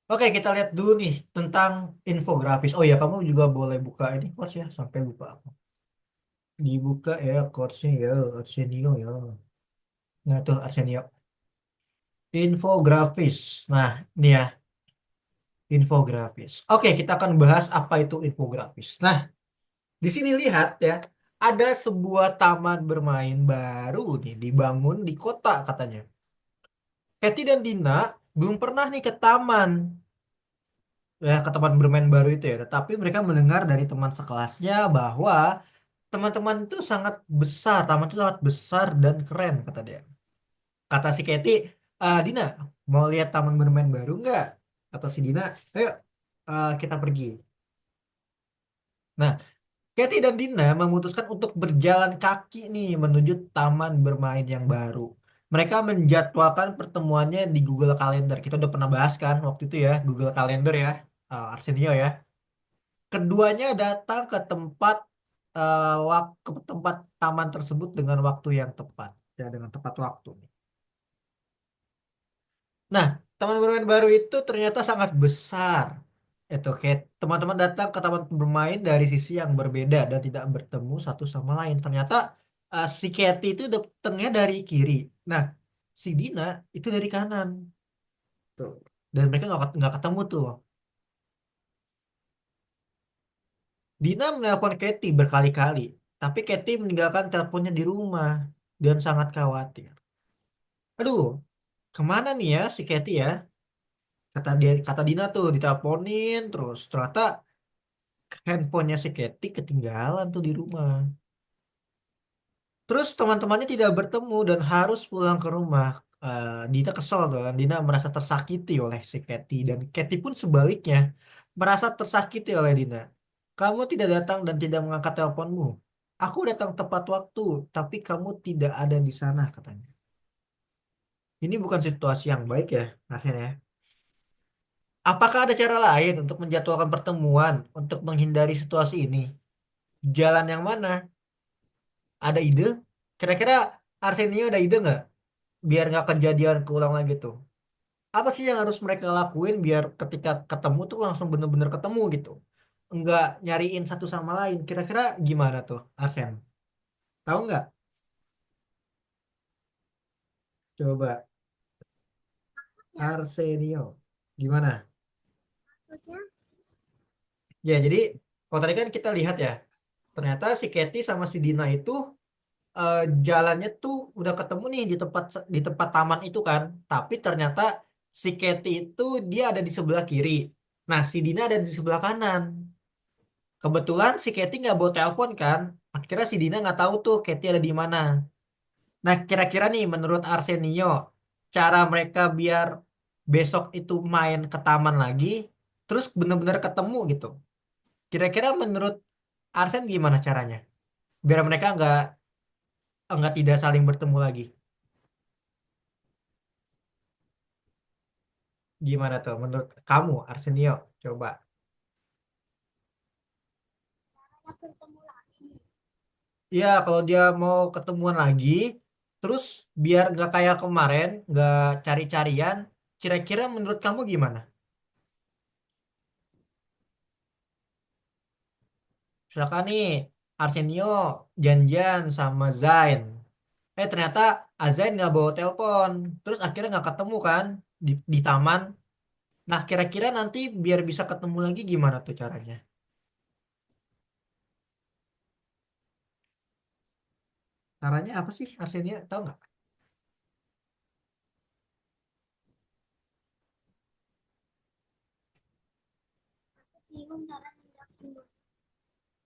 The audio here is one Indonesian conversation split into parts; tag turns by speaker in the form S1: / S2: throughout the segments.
S1: Oke, kita lihat dulu nih tentang infografis. Oh ya, kamu juga boleh buka ini course ya, sampai lupa aku. Dibuka ya course-nya ya, Arsenio ya. Nah, tuh Arsenio. Infografis. Nah, ini ya, infografis. Oke, kita akan bahas apa itu infografis. Nah, di sini lihat ya, ada sebuah taman bermain baru nih dibangun di kota katanya. Kathy dan Dina belum pernah nih ke taman. Ya, ke tempat bermain baru itu ya. Tetapi mereka mendengar dari teman sekelasnya bahwa teman-teman itu sangat besar, taman itu sangat besar dan keren kata dia. Kata si Katie, Dina, mau lihat taman bermain baru nggak? Kata si Dina, ayo kita pergi. Nah, Katie dan Dina memutuskan untuk berjalan kaki nih menuju taman bermain yang baru. Mereka menjadwalkan pertemuannya di Google Calendar. Kita udah pernah bahas kan waktu itu ya, Google Calendar ya, Arsenio ya. Keduanya datang ke tempat ke tempat taman tersebut dengan waktu yang tepat, ya dengan tepat waktu. Nah, taman bermain baru itu ternyata sangat besar. Itu kayak teman-teman datang ke taman bermain dari sisi yang berbeda dan tidak bertemu satu sama lain. Ternyata si Katy itu datangnya dari kiri. Nah, si Dina itu dari kanan. Tuh. Dan mereka nggak ketemu tuh. Dina menelpon Katy berkali-kali, tapi Katy meninggalkan teleponnya di rumah dan sangat khawatir. Aduh, kemana nih ya si Katy ya? Kata Dina tuh diteleponin terus. Ternyata handphonenya si Katy ketinggalan tuh di rumah. Terus teman-temannya tidak bertemu dan harus pulang ke rumah. Dina kesel tuh kan. Dina merasa tersakiti oleh si Katy dan Katy pun sebaliknya merasa tersakiti oleh Dina. Kamu tidak datang dan tidak mengangkat teleponmu. Aku datang tepat waktu, tapi kamu tidak ada di sana katanya. Ini bukan situasi yang baik ya, Arsen ya. Apakah ada cara lain untuk menjadwalkan pertemuan untuk menghindari situasi ini? Jalan yang mana? Ada ide? Kira-kira Arsenio ada ide nggak? Biar nggak kejadian keulang lagi tuh. Apa sih yang harus mereka lakuin biar ketika ketemu tuh langsung bener-bener ketemu gitu? Nggak nyariin satu sama lain. Kira-kira gimana tuh, Arsen? Tahu nggak? Coba, Arsenio. Gimana? Ya, jadi kalau tadi kan kita lihat ya, ternyata si Katy sama si Dina itu eh, jalannya tuh udah ketemu nih di tempat taman itu kan. Tapi ternyata si Katy itu dia ada di sebelah kiri. Nah, si Dina ada di sebelah kanan. Kebetulan si Katy nggak bawa telepon kan. Akhirnya si Dina nggak tahu tuh Katy ada di mana. Nah, kira-kira nih menurut Arsenio, cara mereka biar besok itu main ke taman lagi, terus bener-bener ketemu gitu. Kira-kira menurut Arsen gimana caranya? Biar mereka nggak tidak saling bertemu lagi. Gimana tuh menurut kamu, Arsenio? Coba. Ya, kalau dia mau ketemuan lagi, terus biar nggak kayak kemarin, nggak cari-carian, kira-kira menurut kamu gimana? Misalkan nih, Arsenio janjian sama Zain. Ternyata Zain nggak bawa telepon, terus akhirnya nggak ketemu kan di taman. Nah, kira-kira nanti biar bisa ketemu lagi gimana tuh caranya? Caranya apa sih, Arsenio? Tahu nggak?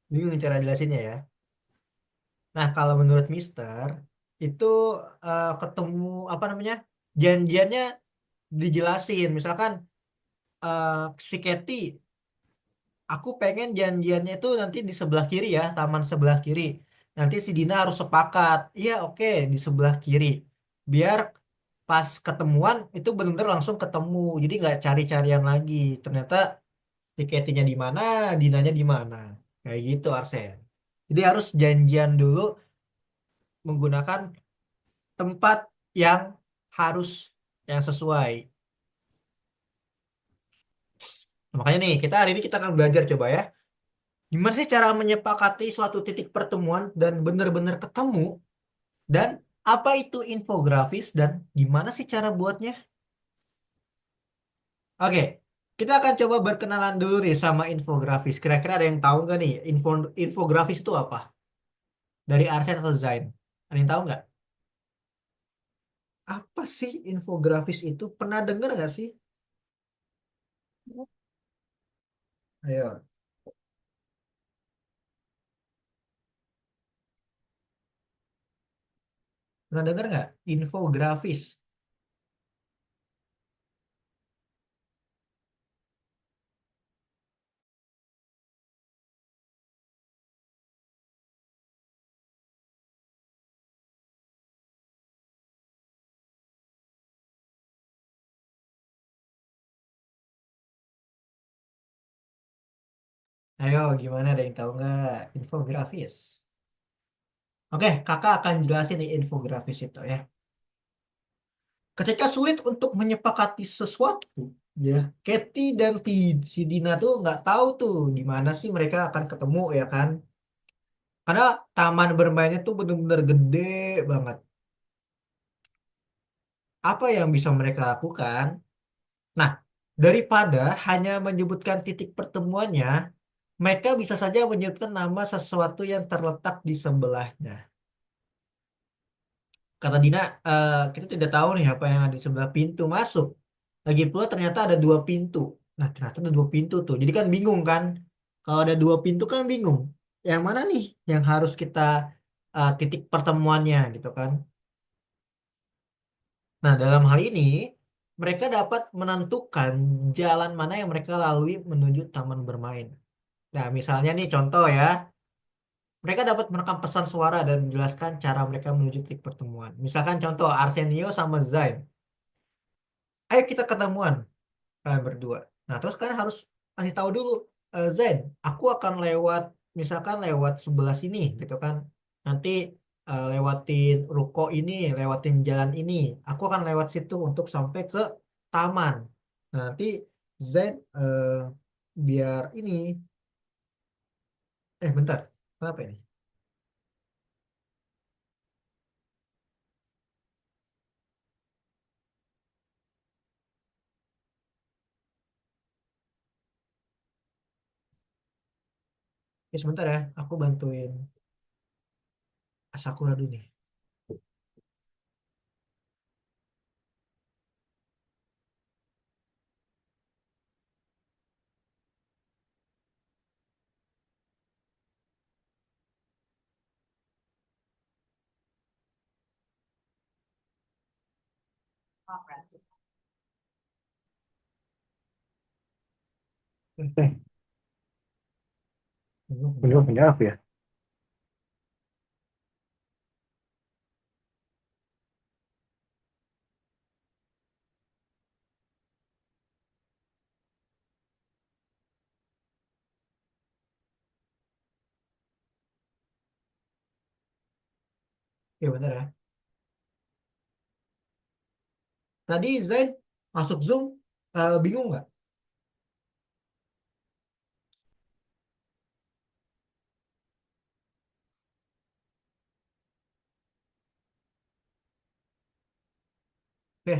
S1: Bingung cara jelasinnya ya. Nah, kalau menurut Mister, itu ketemu apa namanya? Janjiannya dijelasin. Misalkan eh, si Katy, aku pengen janjiannya itu nanti di sebelah kiri ya, taman sebelah kiri. Nanti si Dina harus sepakat. Iya, oke, di sebelah kiri. Biar pas ketemuan itu benar-benar langsung ketemu. Jadi nggak cari-carian lagi. Ternyata si Katy-nya di mana, Dinanya di mana. Kayak gitu, Arsen. Jadi harus janjian dulu menggunakan tempat yang harus yang sesuai. Makanya nih, kita hari ini kita akan belajar coba ya. Gimana sih cara menyepakati suatu titik pertemuan dan benar-benar ketemu dan apa itu infografis dan gimana sih cara buatnya? Oke, kita akan coba berkenalan dulu nih sama infografis. Kira-kira ada yang tahu nggak nih infografis itu apa? Dari Arsen atau Zain? Ada yang tahu nggak? Apa sih infografis itu? Pernah dengar nggak sih? Ayo, pernah dengar nggak? Infografis. Ayo, gimana ada yang tahu nggak? Infografis. Oke, kakak akan jelasin nih infografis itu ya. Ketika sulit untuk menyepakati sesuatu, ya, Katie dan si Dina tuh nggak tahu tuh di mana sih mereka akan ketemu ya kan? Karena taman bermainnya tuh bener-bener gede banget. Apa yang bisa mereka lakukan? Nah, daripada hanya menyebutkan titik pertemuannya, mereka bisa saja menyebutkan nama sesuatu yang terletak di sebelahnya. Kata Dina, kita tidak tahu nih apa yang ada di sebelah pintu masuk. Lagi pula ternyata ada dua pintu. Nah, ternyata ada dua pintu tuh. Jadi kan bingung kan? Kalau ada dua pintu kan bingung. Yang mana nih yang harus kita titik pertemuannya gitu kan? Nah, dalam hal ini mereka dapat menentukan jalan mana yang mereka lalui menuju taman bermain. Nah, misalnya nih contoh ya, mereka dapat merekam pesan suara dan menjelaskan cara mereka menuju titik pertemuan. Misalkan contoh Arsenio sama Zain. Ayo kita ketemuan kalian berdua. Nah, terus kalian harus kasih tahu dulu, Zain, aku akan lewat, misalkan lewat sebelah sini, gitu kan. Nanti lewatin ruko ini, lewatin jalan ini. Aku akan lewat situ untuk sampai ke taman. Nah, nanti Zain biar ini, bentar, kenapa ini? Ya sebentar ya, aku bantuin Asakura dulu nih. Belum punya apa ya? Ya benar ya. Tadi Zain masuk Zoom, bingung nggak? Oke,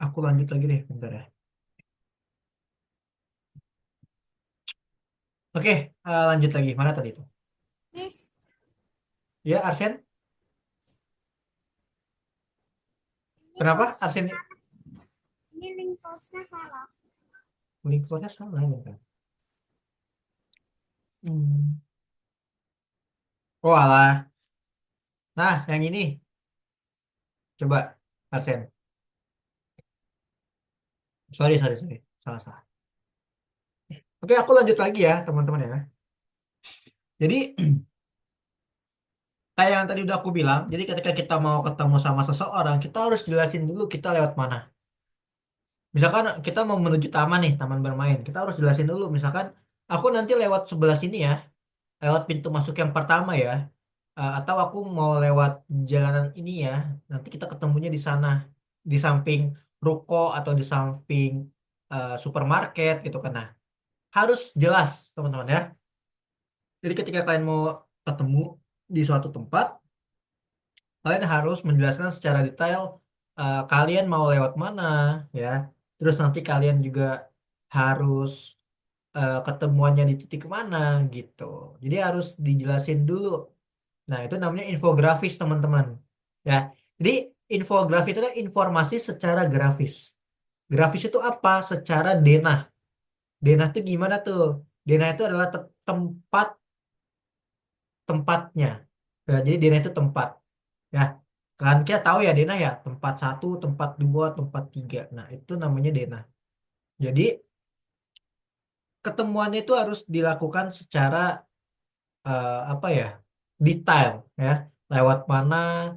S1: aku lanjut lagi deh, bentar ya. Oke, lanjut lagi. Mana tadi itu?
S2: Miss,
S1: Ya, Arsen.
S2: ini
S1: Kenapa
S2: posnya,
S1: Arsen
S2: ini link postnya salah.
S1: link close-nya salah ya kan? Hmm. Oh alah. Nah, yang ini. Coba, Arsen. Sorry, sorry, sorry. Salah, salah. Oke, aku lanjut lagi ya, teman-teman ya. Jadi, kayak yang tadi udah aku bilang, jadi ketika kita mau ketemu sama seseorang, kita harus jelasin dulu kita lewat mana. Misalkan kita mau menuju taman nih, taman bermain. Kita harus jelasin dulu, misalkan aku nanti lewat sebelah sini ya, lewat pintu masuk yang pertama ya. Atau aku mau lewat jalanan ini ya, nanti kita ketemunya di sana, di samping ruko atau di samping. supermarket gitu kan. Nah, harus jelas teman-teman ya. Jadi ketika kalian mau ketemu di suatu tempat, kalian harus menjelaskan secara detail kalian mau lewat mana ya. Terus nanti kalian juga harus ketemuannya di titik mana gitu. Jadi harus dijelasin dulu. Nah, itu namanya infografis, teman-teman. Ya. Jadi infografis itu adalah informasi secara grafis. Grafis itu apa? Secara denah. Denah itu gimana tuh? Denah itu adalah tempat tempatnya. Ya, jadi denah itu tempat. Ya. Kan kita tahu ya denah ya, tempat satu, tempat dua, tempat tiga. Nah, itu namanya denah. Jadi ketemuannya itu harus dilakukan secara apa ya? Detail ya. Lewat mana,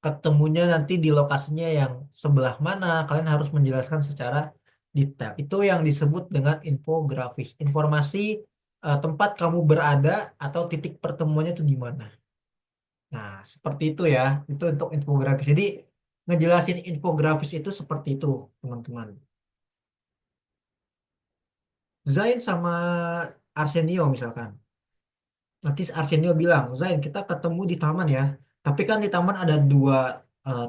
S1: ketemunya nanti di lokasinya yang sebelah mana, kalian harus menjelaskan secara detail. Itu yang disebut dengan infografis. Informasi tempat kamu berada atau titik pertemuannya itu di mana. Nah, seperti itu ya. Itu untuk infografis. Jadi, ngejelasin infografis itu seperti itu, teman-teman. Zain sama Arsenio misalkan. Nanti Arsenio bilang, Zain kita ketemu di taman ya. Tapi kan di taman ada dua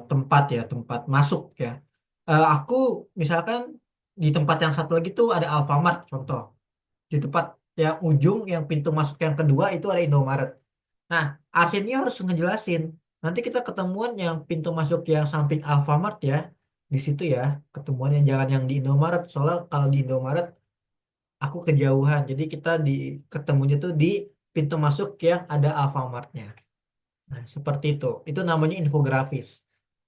S1: tempat ya, tempat masuk ya. Aku misalkan di tempat yang satu lagi tuh ada Alfamart contoh. Di tempat yang ujung, yang pintu masuk yang kedua itu ada Indomaret. Nah, Arsenio harus ngejelasin. Nanti kita ketemuan yang pintu masuk yang samping Alfamart ya. Di situ ya, ketemuan yang jangan yang di Indomaret. Soalnya kalau di Indomaret aku kejauhan. Jadi kita ketemunya tuh di pintu masuk yang ada Alfamartnya. Nah, seperti itu. Itu namanya infografis.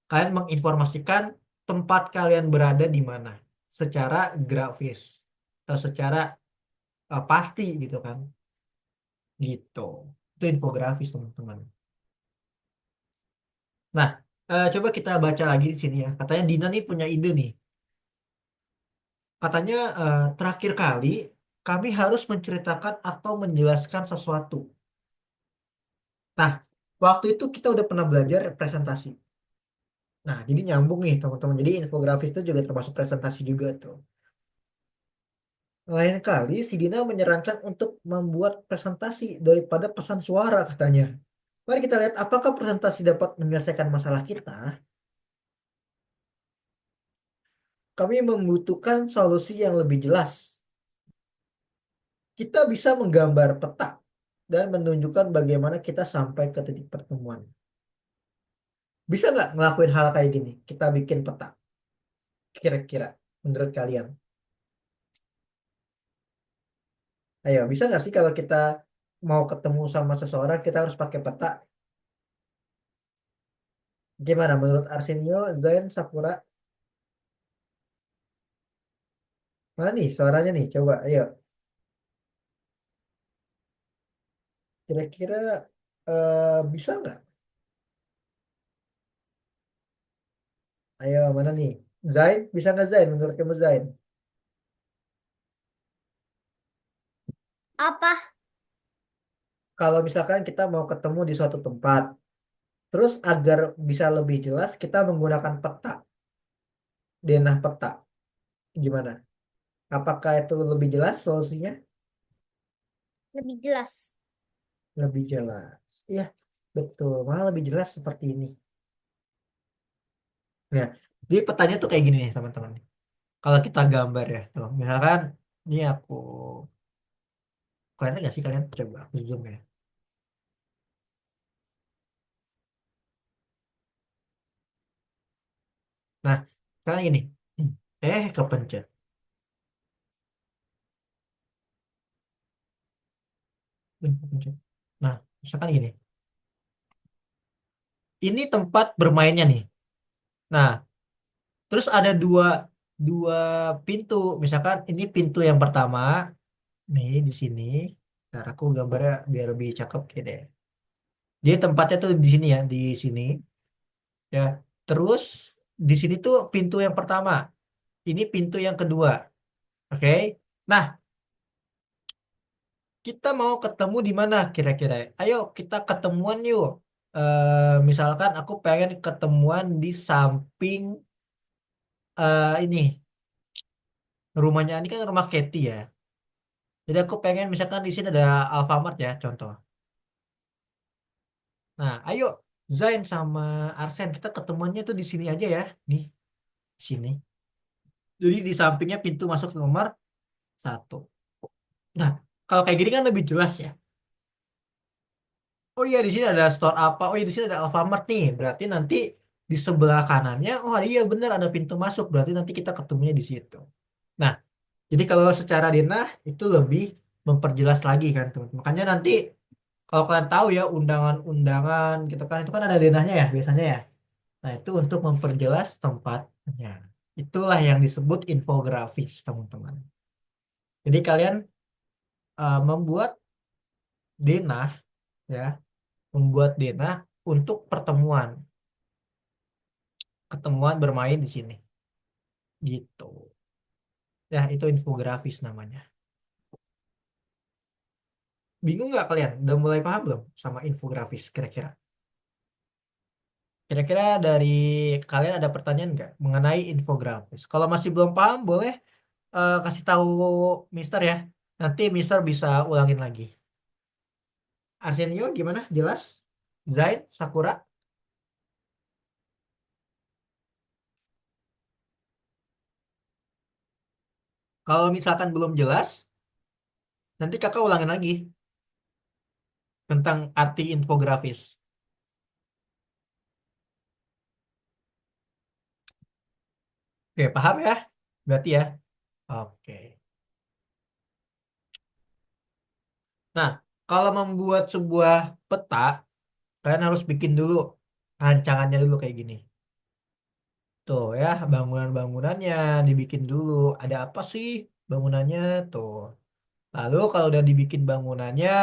S1: Kalian menginformasikan tempat kalian berada di mana secara grafis atau secara pasti gitu kan. Gitu. Itu infografis, teman-teman. Nah, coba kita baca lagi di sini ya. Katanya Dina nih punya ide nih. Katanya terakhir kali kami harus menceritakan atau menjelaskan sesuatu. Nah, waktu itu kita udah pernah belajar presentasi. Nah, jadi nyambung nih teman-teman. Jadi infografis itu juga termasuk presentasi juga tuh. Lain kali si Dina menyarankan untuk membuat presentasi daripada pesan suara katanya. Mari kita lihat apakah presentasi dapat menyelesaikan masalah kita. Kami membutuhkan solusi yang lebih jelas. Kita bisa menggambar peta dan menunjukkan bagaimana kita sampai ke titik pertemuan. Bisa nggak ngelakuin hal kayak gini? Kita bikin peta, kira-kira menurut kalian. Ayo, bisa nggak sih kalau kita mau ketemu sama seseorang, kita harus pakai peta? Gimana menurut Arsenio, Zain, Sakura? Mana nih suaranya nih? Coba, ayo. Kira-kira bisa nggak? Ayo, mana nih? Zain, bisa nggak Zain? Menurut kamu Zain?
S2: Apa?
S1: Kalau misalkan kita mau ketemu di suatu tempat, terus agar bisa lebih jelas, kita menggunakan peta, denah peta. Gimana? Apakah itu lebih jelas solusinya?
S2: Lebih jelas.
S1: Lebih jelas. Iya, betul. Malah lebih jelas seperti ini. Ya, jadi petanya tuh kayak gini nih teman-teman. Kalau kita gambar ya, tuh, misalkan ini aku, kalian nggak sih kalian coba aku zoom ya. Nah, sekarang gini, kepencet. Kepencet. Nah, misalkan gini, ini tempat bermainnya nih. Nah, terus ada dua dua pintu. Misalkan ini pintu yang pertama, nih di sini. Ntar aku gambarnya biar lebih cakep gitu deh. Dia tempatnya tuh di sini ya, di sini ya. Terus di sini tuh pintu yang pertama. Ini pintu yang kedua. Oke. Nah, kita mau ketemu di mana kira-kira? Ayo kita ketemuan yuk. Misalkan aku pengen ketemuan di samping ini Rumahnya ini kan rumah Katy ya. Jadi aku pengen misalkan di sini ada Alfamart ya, contoh. Nah, ayo Zain sama Arsen kita ketemuannya tuh di sini aja ya, nih, di sini. Jadi di sampingnya pintu masuk nomor satu. Nah, kalau kayak gini kan lebih jelas ya. Oh iya di sini ada store apa? Oh iya di sini ada Alfamart nih. Berarti nanti di sebelah kanannya, oh iya bener ada pintu masuk. Berarti nanti kita ketemunya di situ. Nah, jadi kalau secara denah itu lebih memperjelas lagi kan teman-teman. Makanya nanti kalau kalian tahu ya undangan-undangan gitu kan itu kan ada denahnya ya biasanya ya. Nah, itu untuk memperjelas tempatnya. Itulah yang disebut infografis, teman-teman. Jadi kalian membuat denah ya, membuat denah untuk pertemuan, ketemuan bermain di sini. Gitu. Ya, itu infografis namanya. Bingung nggak kalian? Udah mulai paham belum sama infografis kira-kira? Kira-kira dari kalian ada pertanyaan nggak mengenai infografis? Kalau masih belum paham, boleh kasih tahu Mister ya. Nanti Mister bisa ulangin lagi. Arsenio gimana? Jelas? Zain, Sakura? Kalau misalkan belum jelas, nanti kakak ulangin lagi tentang arti infografis. Oke, paham ya? Berarti ya. Oke. Nah, kalau membuat sebuah peta, kalian harus bikin dulu rancangannya dulu kayak gini. Tuh ya, bangunan-bangunannya dibikin dulu. Ada apa sih bangunannya? Tuh. Lalu kalau udah dibikin bangunannya,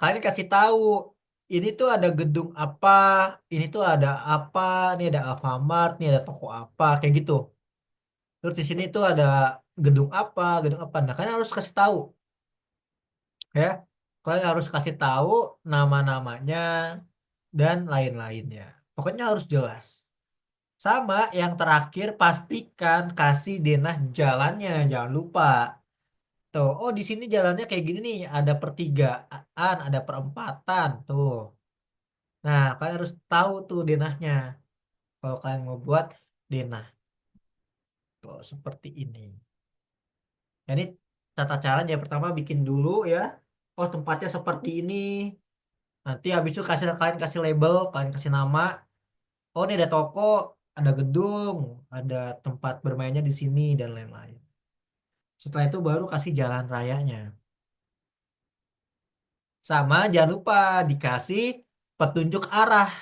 S1: kalian kasih tahu ini tuh ada gedung apa, ini tuh ada apa, ini ada Alfamart, ini ada toko apa, kayak gitu. Terus di sini tuh ada gedung apa, gedung apa. Nah, kalian harus kasih tahu ya. Kalian harus kasih tahu nama-namanya dan lain-lainnya. Pokoknya harus jelas. Sama yang terakhir pastikan kasih denah jalannya, jangan lupa. Tuh, oh di sini jalannya kayak gini nih, ada pertigaan, ada perempatan, tuh. Nah, kalian harus tahu tuh denahnya. Kalau kalian mau buat denah, tuh seperti ini. Jadi tata caranya pertama bikin dulu ya. Oh tempatnya seperti ini. Nanti habis itu kalian kasih label, kalian kasih nama. Oh ini ada toko, ada gedung, ada tempat bermainnya di sini dan lain-lain. Setelah itu baru kasih jalan rayanya. Sama jangan lupa dikasih petunjuk arah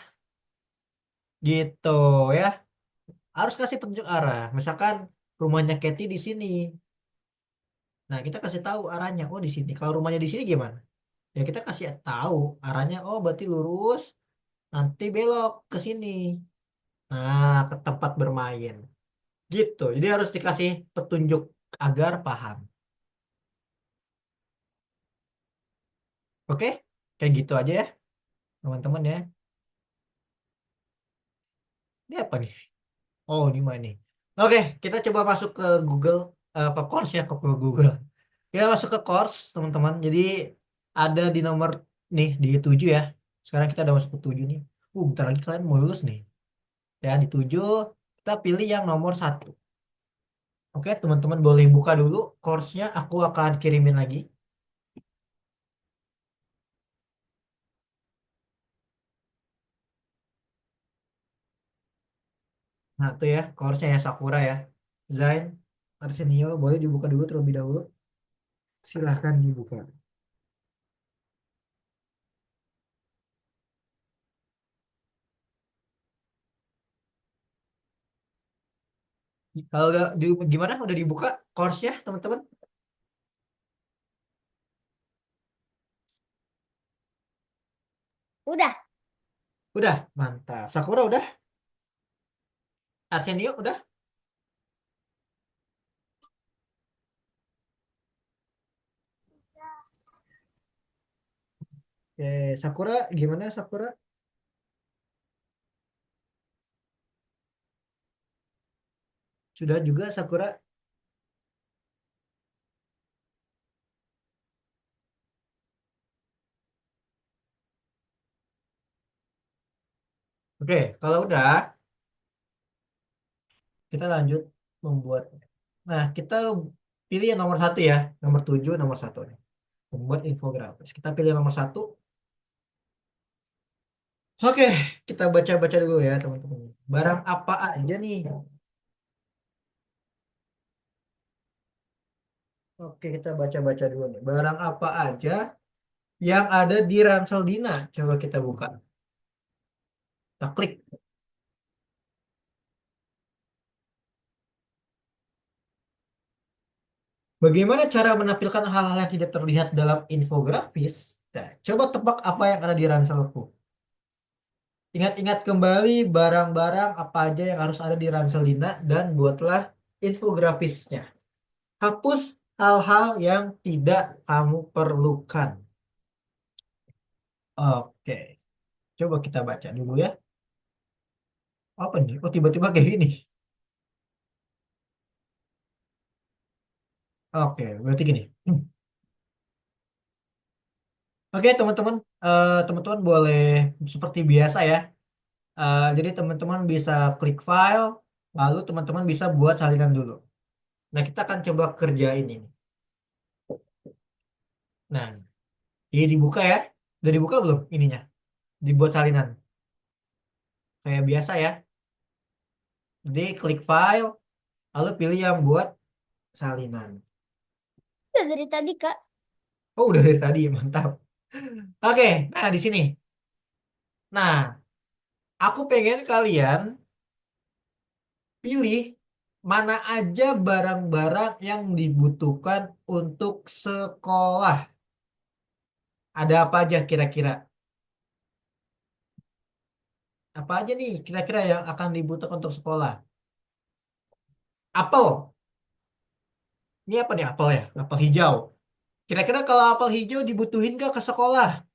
S1: gitu ya. Harus kasih petunjuk arah. Misalkan rumahnya Kathy di sini. Nah, kita kasih tahu arahnya. Oh, di sini. Kalau rumahnya di sini gimana? Ya kita kasih tahu arahnya. Oh, berarti lurus, nanti belok ke sini. Nah, ke tempat bermain. Gitu. Jadi harus dikasih petunjuk agar paham. Oke? Kayak gitu aja ya, teman-teman ya. Ini apa nih? Oh, ini mah nih. Oke, kita coba masuk ke Google, ke course-nya ke Google. Kita masuk ke course, teman-teman. Jadi ada di nomor nih di 7 ya. Sekarang kita udah masuk ke 7 nih. Bentar lagi kalian mau lulus nih. Ya, di 7 kita pilih yang nomor satu. Oke, teman-teman boleh buka dulu course-nya. Aku akan kirimin lagi. Nah, itu ya course-nya ya Sakura ya. Zain, Arsenio, boleh dibuka dulu terlebih dahulu. Silahkan dibuka. Kalau udah gimana? Udah dibuka course-nya, teman-teman?
S2: Udah.
S1: Udah, mantap. Sakura udah? Arsenio udah? Sakura gimana Sakura? Sudah juga Sakura? Oke, kalau udah, kita lanjut membuat. Nah, kita pilih yang nomor satu ya. Nomor 7, nomor satu nih. Membuat infografis. Kita pilih nomor satu. Oke, kita baca-baca dulu ya teman-teman. Barang apa aja nih? Oke, kita baca-baca dulu nih. Barang apa aja yang ada di ransel Dina? Coba kita buka. Kita klik. Bagaimana cara menampilkan hal-hal yang tidak terlihat dalam infografis? Nah, coba tebak apa yang ada di ranselku. Ingat-ingat kembali barang-barang apa aja yang harus ada di ransel Dina dan buatlah infografisnya. Hapus hal-hal yang tidak kamu perlukan. Oke, coba kita baca dulu ya. Apa nih? Oh, tiba-tiba kayak gini. Oke, berarti gini. Oke, teman-teman, teman-teman boleh seperti biasa ya. Jadi teman-teman bisa klik file, lalu teman-teman bisa buat salinan dulu. Nah, kita akan coba kerjain ini. Nah, ini dibuka ya. Udah dibuka belum ininya? Dibuat salinan. Kayak biasa ya. Jadi klik file, lalu pilih yang buat salinan.
S2: Udah dari tadi, Kak.
S1: Oh, udah dari tadi, mantap. Oke, nah di sini. Nah, aku pengen kalian pilih mana aja barang-barang yang dibutuhkan untuk sekolah. Ada apa aja kira-kira? Apa aja nih kira-kira yang akan dibutuhkan untuk sekolah? Apel. Ini apa nih apel ya? Apel hijau. Kira-kira kalau apel hijau dibutuhin nggak ke sekolah?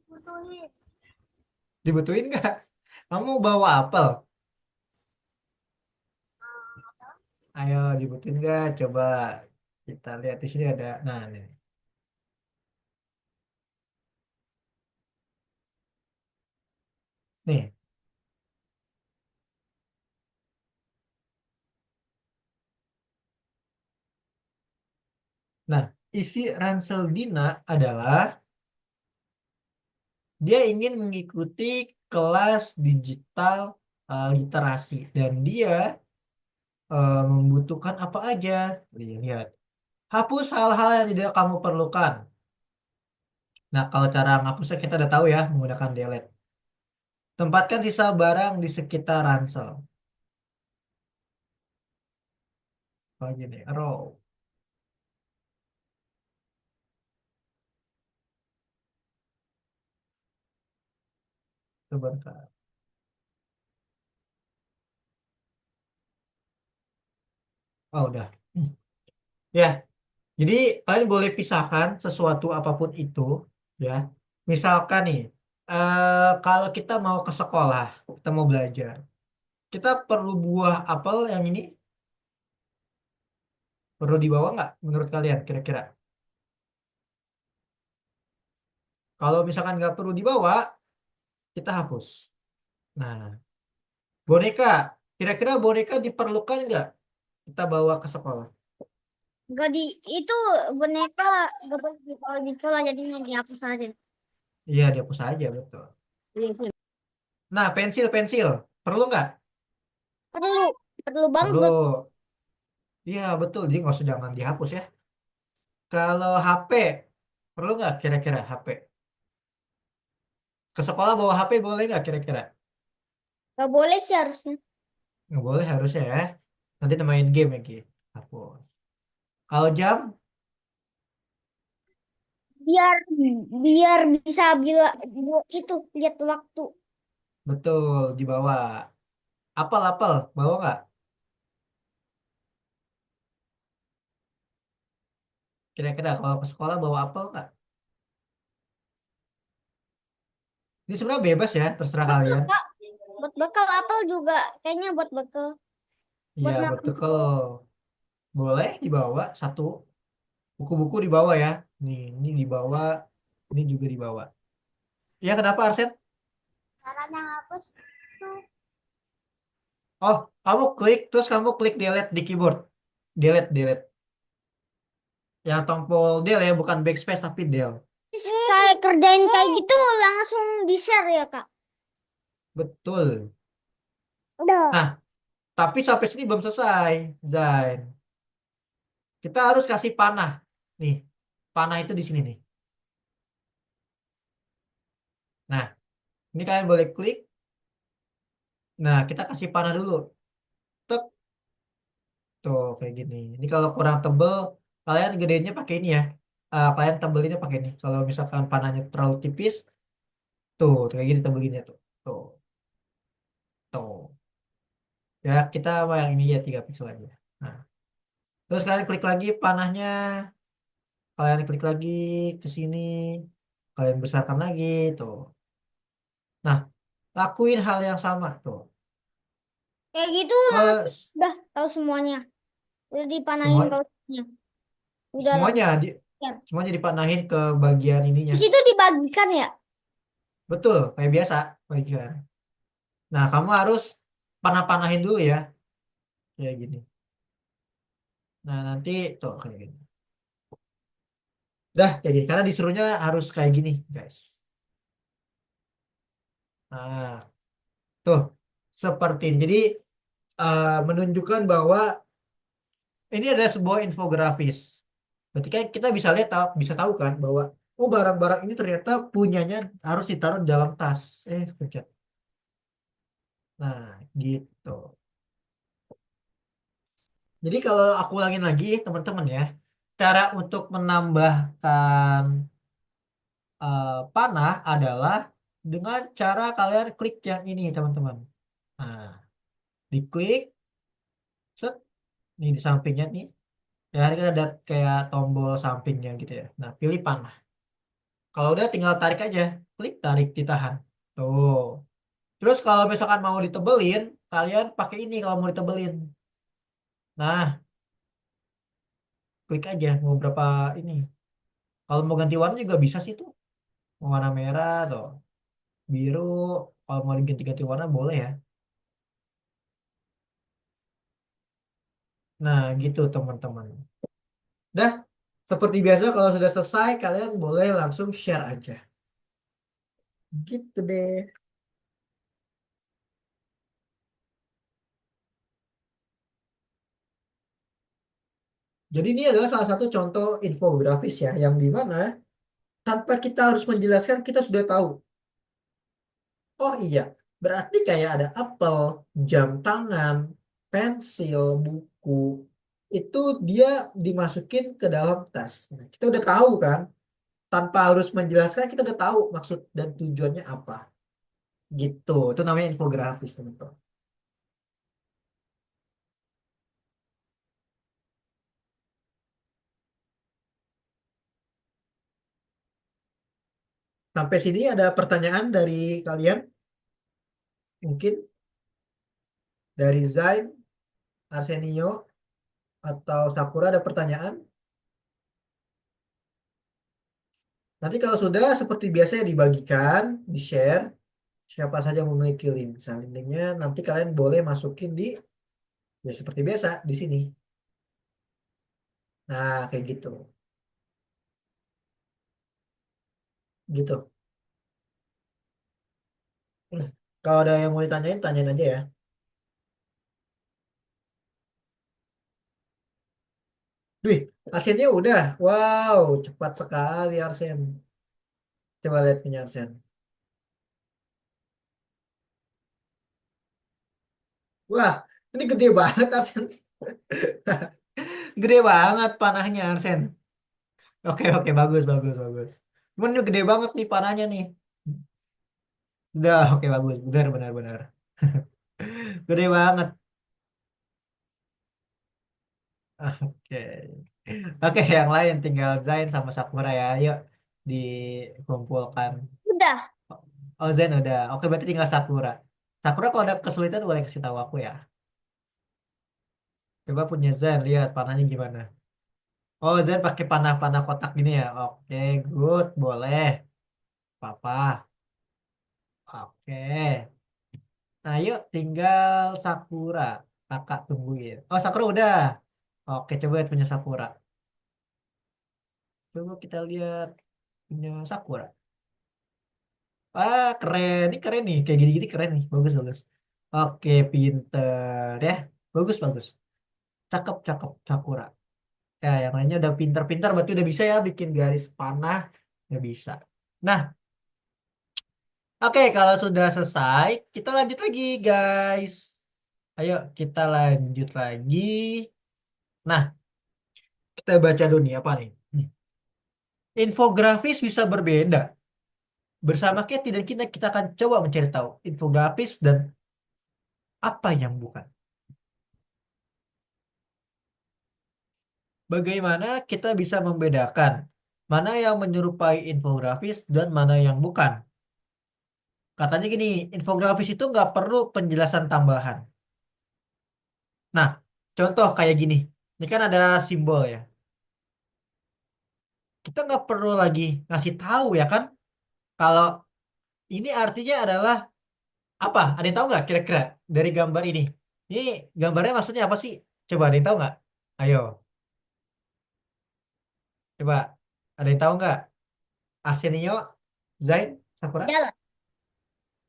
S2: Butuhin.
S1: Dibutuhin nggak? Kamu bawa apel? Ayo dibutuhin nggak? Coba kita lihat di sini ada. Nah, nih. Nih. Nah, isi ransel Dina adalah dia ingin mengikuti kelas digital literasi dan dia membutuhkan apa aja. Lihat. Hapus hal-hal yang tidak kamu perlukan. Nah, kalau cara ngapusnya kita udah tahu ya menggunakan delete. Tempatkan sisa barang di sekitar ransel. Oh, gini, row. Sebentar. Oh, udah. Ya, jadi kalian boleh pisahkan sesuatu apapun itu, ya. Misalkan nih, kalau kita mau ke sekolah, kita mau belajar, kita perlu buah apel yang ini perlu dibawa nggak menurut kalian kira-kira? Kalau misalkan nggak perlu dibawa, kita hapus. Nah, boneka, kira-kira boneka diperlukan nggak kita bawa ke sekolah?
S2: Gak di itu boneka gak boleh kalau di sekolah jadinya dihapus aja.
S1: Iya, dihapus aja betul.
S2: Iya, sih.
S1: Nah, pensil, perlu nggak?
S2: Perlu, perlu banget.
S1: Perlu. Iya, betul. Jadi nggak usah jangan dihapus ya. Kalau HP, perlu nggak kira-kira HP? Ke sekolah bawa HP boleh nggak kira-kira?
S2: Gak boleh sih harusnya.
S1: Nggak boleh harusnya ya. Nanti main game lagi. Hapus. Kalau jam,
S2: Biar biar bisa bila itu lihat waktu.
S1: betul, dibawa. Apel, bawa nggak? Kira-kira kalau ke sekolah bawa apel nggak? Ini sebenarnya bebas ya, terserah
S2: Bekal,
S1: kalian.
S2: Kak. Buat bekal apel juga kayaknya buat bekal.
S1: Iya,
S2: Buat makan
S1: betul.
S2: sekolah.
S1: Boleh dibawa satu. Buku-buku dibawa ya. Nih, ini dibawa. Ini juga dibawa. Iya, kenapa Arsen?
S2: Caranya ngapus tuh.
S1: Oh, kamu klik, terus kamu klik delete di keyboard. Delete, delete. Yang tombol del ya, bukan backspace tapi del.
S2: Kayak kerjain kayak gitu langsung di share ya kak.
S1: Betul.
S2: Udah.
S1: Nah, tapi sampai sini belum selesai, Zain. Kita harus kasih panah. Nih, panah itu di sini nih. Nah, ini kalian boleh klik. Nah, kita kasih panah dulu. Tek, tuh kayak gini. Ini kalau kurang tebel, kalian gedenya pakai ini ya. Kalian tebelinnya pakai ini. Kalau misalkan panahnya terlalu tipis, tuh kayak gini tebelinnya tuh. Tuh, tuh. Ya, kita mau yang ini ya 3 pixel aja. Nah, terus kalian klik lagi panahnya. Kalian klik lagi ke sini. Kalian besarkan lagi, tuh. Nah, lakuin hal yang sama tuh.
S2: Kayak gitu langsung
S1: Ke
S2: udah tahu semuanya. Udah dipanahin
S1: semua
S2: kaosnya. Udah
S1: semuanya
S2: langsung
S1: di
S2: share.
S1: semuanya dipanahin ke bagian ininya.
S2: Di situ dibagikan ya.
S1: Betul, kayak biasa bagian. Nah, kamu harus panah-panahin dulu ya, kayak gini. Nah, nanti tuh kayak gini. Dah, kayak gini. Karena disuruhnya harus kayak gini, guys. Nah, tuh seperti ini. Jadi menunjukkan bahwa ini adalah sebuah infografis. Berarti kan kita bisa lihat bisa tahu kan bahwa oh barang-barang ini ternyata punyanya harus ditaruh di dalam tas. Pencet. Nah, gitu. Jadi kalau aku ulangin lagi teman-teman ya, cara untuk menambahkan panah adalah dengan cara kalian klik yang ini teman-teman. Nah, diklik, set, nih di sampingnya nih. Ya, ini kan ada kayak tombol sampingnya gitu ya. Nah, pilih panah. Kalau udah tinggal tarik aja, klik tarik ditahan. Tuh. Terus kalau misalkan mau ditebelin, kalian pakai ini kalau mau ditebelin. Nah, klik aja mau berapa ini. Kalau mau ganti warna juga bisa sih tuh. Mau warna merah atau biru. Kalau mau diganti-ganti warna boleh ya. Nah, gitu teman-teman. Dah, seperti biasa kalau sudah selesai, kalian boleh langsung share aja. Gitu deh. Jadi ini adalah salah satu contoh infografis ya, yang dimana tanpa kita harus menjelaskan, kita sudah tahu. Oh iya, berarti kayak ada apel, jam tangan, pensil, buku, itu dia dimasukin ke dalam tas. Nah, kita udah tahu kan, tanpa harus menjelaskan kita udah tahu maksud dan tujuannya apa. Gitu, itu namanya infografis teman-teman. Sampai sini ada pertanyaan dari kalian? Mungkin dari Zain, Arsenio, atau Sakura ada pertanyaan? Nanti kalau sudah seperti biasa ya dibagikan, di-share. Siapa saja yang memiliki link. Misalnya linknya nanti kalian boleh masukin di ya seperti biasa di sini. Nah, kayak gitu. Gitu. Kalau ada yang mau ditanyain, tanyain aja ya. Wih, Arsennya udah. Wow, cepat sekali Arsen. Coba lihat punya Arsen. Wah, ini gede banget Arsen. Gede banget panahnya Arsen. Oke, oke, bagus, bagus, bagus. Cuman ini gede banget nih panahnya nih. Udah, oke, bagus. Benar, benar, benar. Gede banget. Oke. Oke, yang lain tinggal Zain sama Sakura ya. Yuk dikumpulkan.
S2: Udah.
S1: Oh, Zain udah. Oke, berarti tinggal Sakura. Sakura kalau ada kesulitan boleh kasih tahu aku ya. Coba punya Zain, lihat panahnya gimana. Oh, Zain pakai panah-panah kotak gini ya. Oke, good. Boleh. Papa. Oke. Nah, yuk tinggal Sakura. Kakak tungguin. Oh, Sakura udah. Oke, coba lihat punya Sakura. Coba kita lihat punya Sakura. Ah, keren. Ini keren nih. Kayak gini-gini keren nih. Bagus, bagus. Oke, pinter ya. Bagus, bagus. Cakep, cakep, Sakura. Ya, yang lainnya udah pinter-pinter. Berarti udah bisa ya bikin garis panah. Udah bisa. Nah, oke. Kalau sudah selesai, kita lanjut lagi, guys. Ayo, kita lanjut lagi. Nah, kita baca dulu nih apa nih? Infografis bisa berbeda. Bersama Katie dan kita akan coba mencari tahu infografis dan apa yang bukan. Bagaimana kita bisa membedakan mana yang menyerupai infografis dan mana yang bukan. Katanya gini, infografis itu nggak perlu penjelasan tambahan. Nah, contoh kayak gini. Ini kan ada simbol ya. Kita nggak perlu lagi ngasih tahu ya kan. Kalau ini artinya adalah apa? Ada yang tahu nggak kira-kira dari gambar ini? Ini gambarnya maksudnya apa sih? Coba ada yang tahu nggak? Ayo, coba. Ada yang tahu nggak? Arsenio, Zain, Sakura?
S2: Jalan.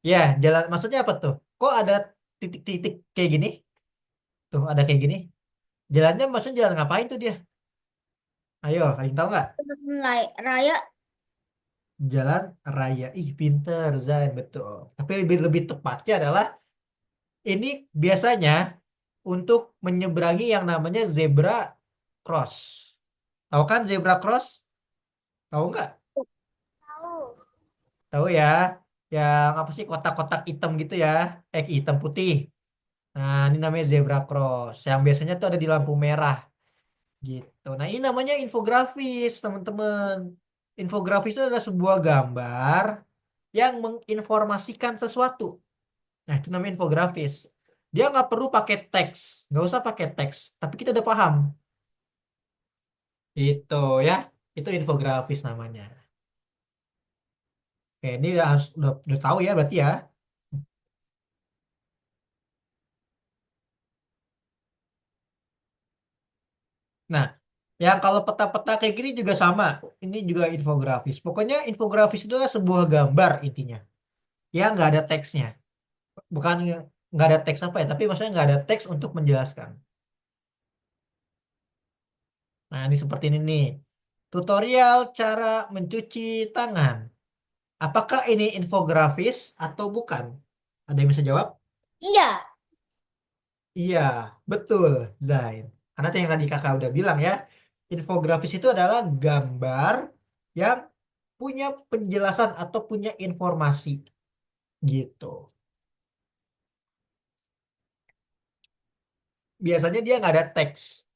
S1: Ya, jalan. Maksudnya apa tuh? Kok ada titik-titik kayak gini? Tuh, ada kayak gini. Jalannya maksudnya jalan ngapain tuh dia? Ayo, ada yang tahu nggak?
S2: Raya.
S1: Jalan raya. Ih, pinter, Zain. Betul. Tapi lebih lebih tepatnya adalah ini biasanya untuk menyeberangi yang namanya zebra cross. Tahu kan zebra cross? Tahu nggak?
S2: Tahu.
S1: Tahu ya. Yang apa sih kotak-kotak hitam gitu ya? Hitam putih. Nah, ini namanya zebra cross. Yang biasanya tuh ada di lampu merah gitu. Nah, ini namanya infografis, teman-teman. Infografis itu adalah sebuah gambar yang menginformasikan sesuatu. Nah, itu namanya infografis. Dia nggak perlu pakai teks, nggak usah pakai teks, tapi kita udah paham. Itu ya, itu infografis namanya. Oke, ini udah tahu ya berarti ya. Nah, yang kalau peta-peta kayak gini juga sama. Ini juga infografis. Pokoknya infografis itu adalah sebuah gambar intinya. Ya nggak ada teksnya. Bukan nggak ada teks apa ya, tapi maksudnya nggak ada teks untuk menjelaskan. Nah, ini seperti ini nih. Tutorial cara mencuci tangan. Apakah ini infografis atau bukan? Ada yang bisa jawab?
S2: Iya.
S1: Iya, betul, Zain. Karena yang tadi kakak udah bilang ya, infografis itu adalah gambar yang punya penjelasan atau punya informasi gitu. Biasanya dia nggak ada teks,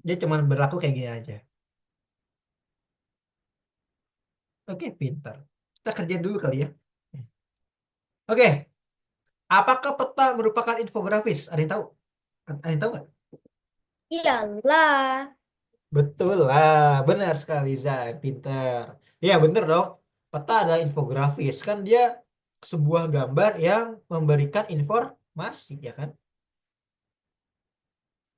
S1: dia cuma berlaku kayak gini aja. Oke, pintar. Kita kerjain dulu kali ya. Oke, apakah peta merupakan infografis? Ada yang tahu? Ada yang tahu nggak?
S2: Iyalah.
S1: Betul lah, benar sekali Zai, pinter. Iya bener dong, peta adalah infografis kan dia sebuah gambar yang memberikan informasi ya kan.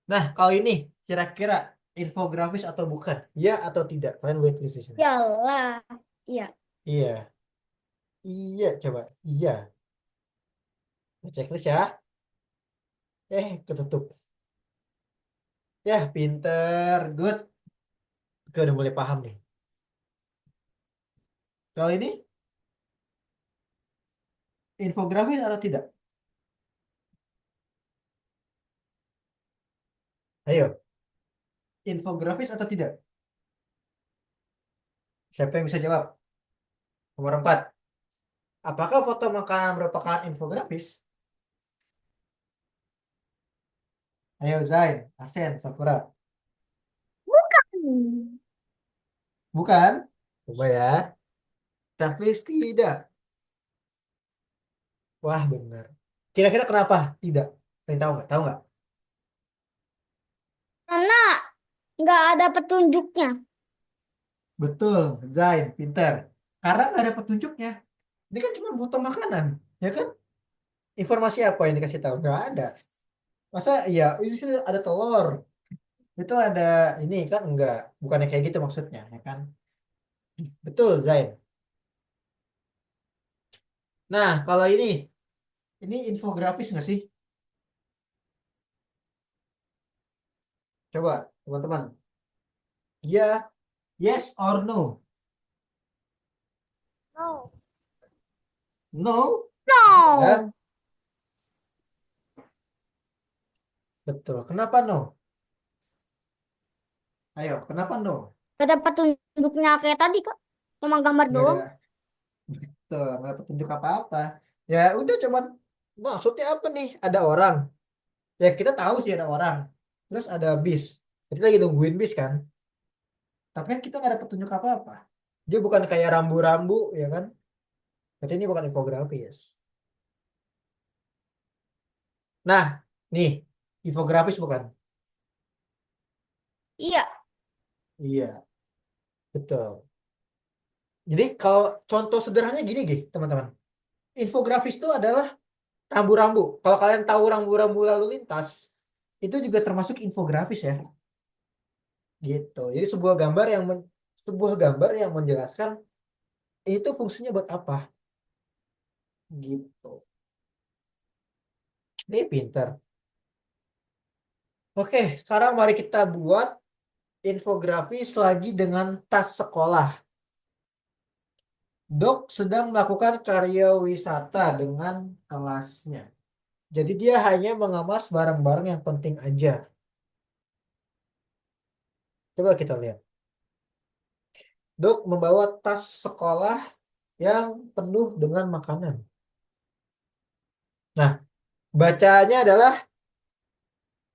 S1: Nah kalau ini kira-kira infografis atau bukan? Ya atau tidak? Kalian boleh tulis di sini.
S2: Iyalah. Iya.
S1: Iya, iya coba. Iya, checklist ya. Ketutup. Ya pinter, good. Oke, udah mulai paham nih. Kalau ini infografis atau tidak? Ayo, infografis atau tidak? Siapa yang bisa jawab? Nomor 4. Apakah foto makanan merupakan infografis? Ayo Zain, Arsen, Sakura.
S2: Hmm.
S1: Bukan? Coba ya. Tapi tidak. Wah benar. Kira-kira kenapa tidak? Kalian tahu nggak? Tahu nggak?
S2: Karena nggak ada petunjuknya.
S1: Betul, Zain, pinter. Karena nggak ada petunjuknya. Ini kan cuma foto makanan, ya kan? Informasi apa yang dikasih tahu? Nggak ada. Masa ya ini sih ada telur, itu ada ini kan enggak, bukannya kayak gitu maksudnya, ya kan? Betul, Zain. Nah, kalau ini infografis nggak sih? Coba, teman-teman. Ya, yes or no?
S2: No.
S1: No, ya,
S2: No.
S1: betul. Kenapa no? Ayo, kenapa no?
S2: Gak ada petunjuknya kayak tadi kak. Cuma gambar
S1: Nggak ada,
S2: doang.
S1: betul, nggak ada petunjuk apa-apa. Ya udah, cuman maksudnya apa nih? Ada orang. Ya kita tahu sih ada orang. Terus ada bis. Jadi lagi nungguin bis kan. Tapi kan kita nggak ada petunjuk apa-apa. Dia bukan kayak rambu-rambu, ya kan? Berarti ini bukan infografis. Nah, nih, infografis bukan?
S2: Iya.
S1: Iya, betul. Jadi kalau contoh sederhananya gini, teman-teman. Infografis itu adalah rambu-rambu. Kalau kalian tahu rambu-rambu lalu lintas, itu juga termasuk infografis ya, gitu. Jadi sebuah gambar yang menjelaskan itu fungsinya buat apa, gitu. Ini pinter. Oke, sekarang mari kita buat infografis lagi dengan tas sekolah. Dok sedang melakukan karya wisata dengan kelasnya. Jadi dia hanya mengemas barang-barang yang penting aja. Coba kita lihat. Dok membawa tas sekolah yang penuh dengan makanan. Nah, bacanya adalah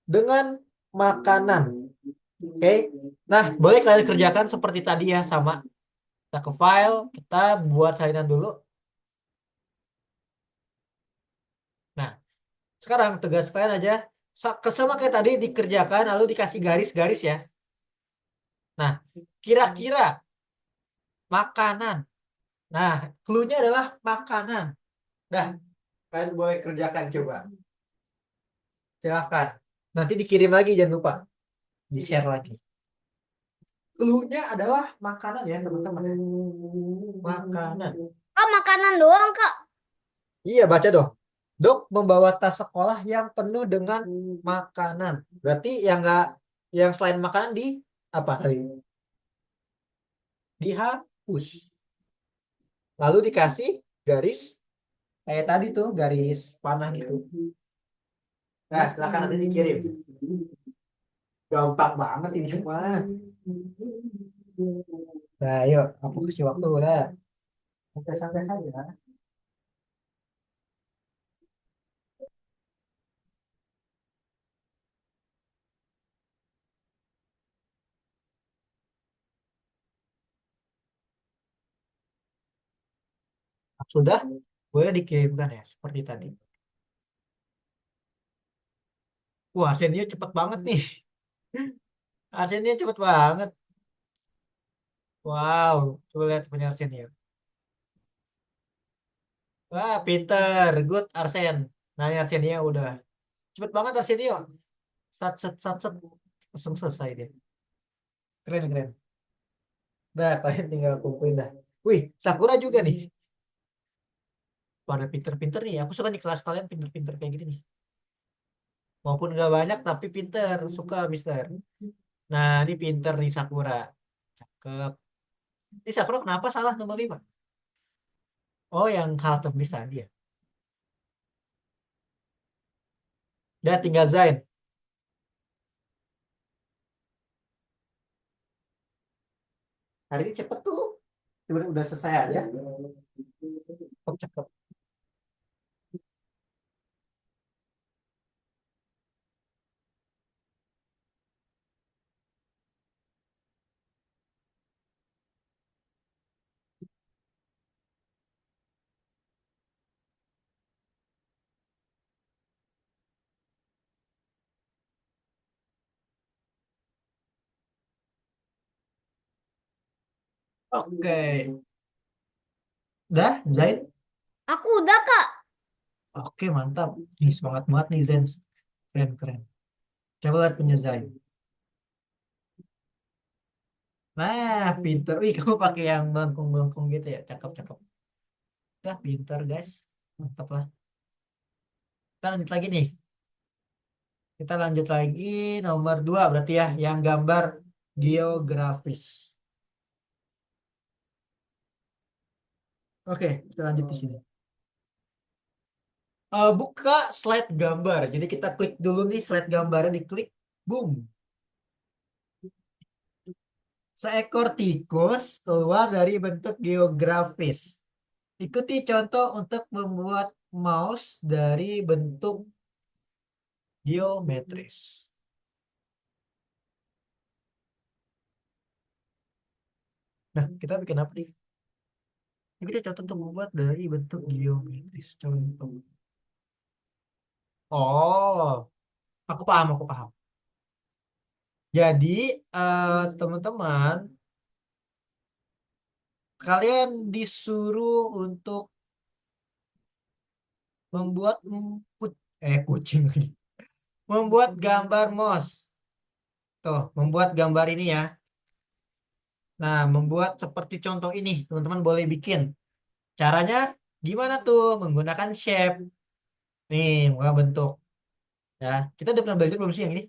S1: dengan makanan. Oke. Nah, boleh kalian kerjakan seperti tadi ya, sama. Kita ke file, kita buat salinan dulu. Nah, sekarang tugas kalian aja sama kayak tadi dikerjakan lalu dikasih garis-garis ya. Nah, kira-kira makanan. Nah, clue-nya adalah makanan. Dah, kalian boleh kerjakan coba. Silakan. Nanti dikirim lagi, jangan lupa. Di-share lagi. Clue-nya adalah makanan ya, teman-teman. Makanan.
S2: Kak makanan doang kak.
S1: Iya, baca dong. Dok membawa tas sekolah yang penuh dengan makanan. Berarti yang selain makanan di apa tadi? Dihapus. Lalu dikasih garis kayak tadi tuh, garis panah gitu. Nah, silakan nanti dikirim. Gampang banget ini semua. Nah, yuk, aku kasih waktu udah. Santai-santai saja. Sudah, boleh dikirimkan ya, seperti tadi. Wah, hasilnya cepet banget nih. Hasilnya cepet banget. Wow, coba lihat punya Arsenio. Wah, pinter. Good, Arsen. Nah, ini Arsenio udah. Cepet banget Arsenio. Sat, sat, sat, sat. Langsung selesai dia. Keren, keren. Nah, kalian tinggal kumpulin dah. Wih, Sakura juga nih. Pada pinter-pinter nih. Aku suka nih kelas kalian pinter-pinter kayak gini nih. Maupun nggak banyak, tapi pinter. Suka, Mister. Nah, ini pinter nih Sakura. Cakep. Ini Sakura kenapa salah nomor 5? Oh, yang halte bis tadi ya. Udah tinggal Zain. Hari ini cepet tuh. Udah selesai aja. Cakep, cakep. Oke. Udah, Zain?
S2: Aku udah, Kak.
S1: Oke, mantap. Nih, semangat banget nih, Zen. Keren, keren. Coba lihat punya Zai. Nah, pinter. Wih, kamu pakai yang melengkung-melengkung gitu ya. Cakep, cakep. Udah, pinter, guys. Mantap lah. Kita lanjut lagi nih. Kita lanjut lagi nomor 2 berarti ya. Yang gambar geografis. Oke, kita lanjut di sini. Buka slide gambar. Jadi kita klik dulu nih slide gambarnya diklik. Boom. Seekor tikus keluar dari bentuk geografis. Ikuti contoh untuk membuat mouse dari bentuk geometris. Nah, kita bikin apa nih? Ini kita contoh untuk membuat dari bentuk geometris. Contoh. Oh, aku paham, aku paham. Jadi, teman-teman, kalian disuruh untuk membuat kucing lagi. Membuat gambar mouse. Tuh, membuat gambar ini ya. Nah, membuat seperti contoh ini, teman-teman boleh bikin. Caranya gimana tuh? Menggunakan shape. Nih, menggunakan bentuk. Ya, kita udah pernah belajar belum sih yang ini?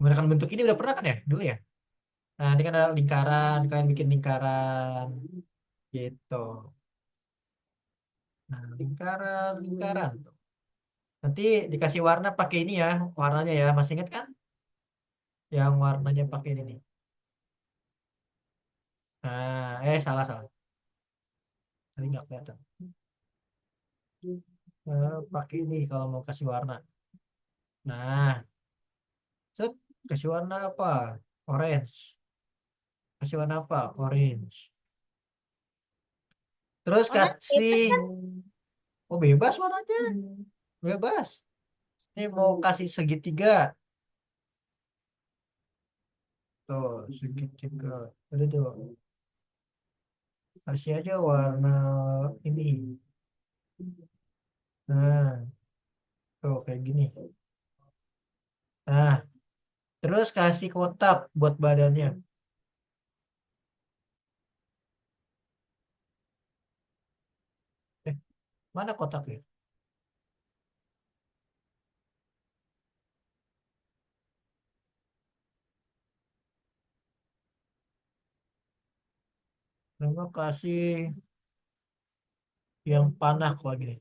S1: Menggunakan bentuk ini udah pernah kan ya? Dulu ya? Nah, ini kan ada lingkaran, kalian bikin lingkaran. Gitu. Nah, lingkaran, lingkaran. Tuh. Nanti dikasih warna pakai ini ya, warnanya ya. Masih ingat kan? Yang warnanya pakai ini nih. Nah, salah, salah. Tadi nggak kelihatan. Pakai ini kalau mau kasih warna. Nah, set, kasih warna apa? Orange. Kasih warna apa? Orange. Terus
S2: Warna
S1: kasih,
S2: bebas kan?
S1: oh bebas warnanya, bebas. Ini mau kasih segitiga, tuh segitiga. Udah tuh, kasih aja warna ini. Nah, tuh kayak gini. Nah, terus kasih kotak buat badannya. Eh, mana kotaknya? Terus kasih yang panah lagi.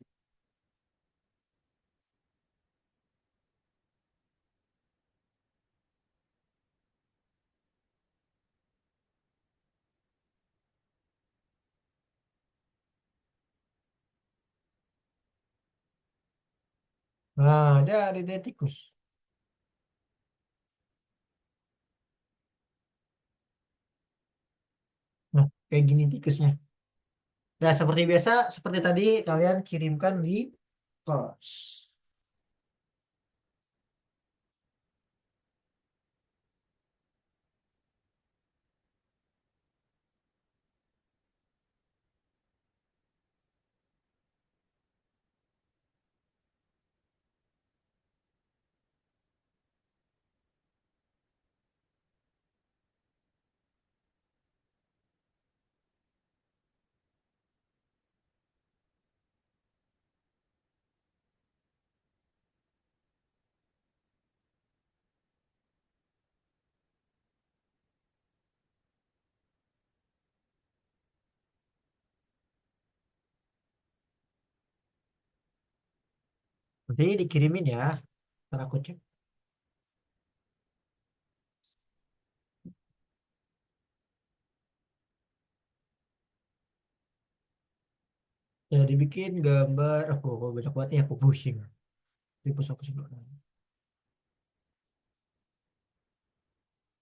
S1: Nah, dia tikus. Nah, kayak gini tikusnya. Nah, seperti biasa, seperti tadi kalian kirimkan di pos. Nanti dikirimin ya. Ntar aku cek. Ya, dibikin gambar. Kok banyak banget nih aku pusing. Aku sih.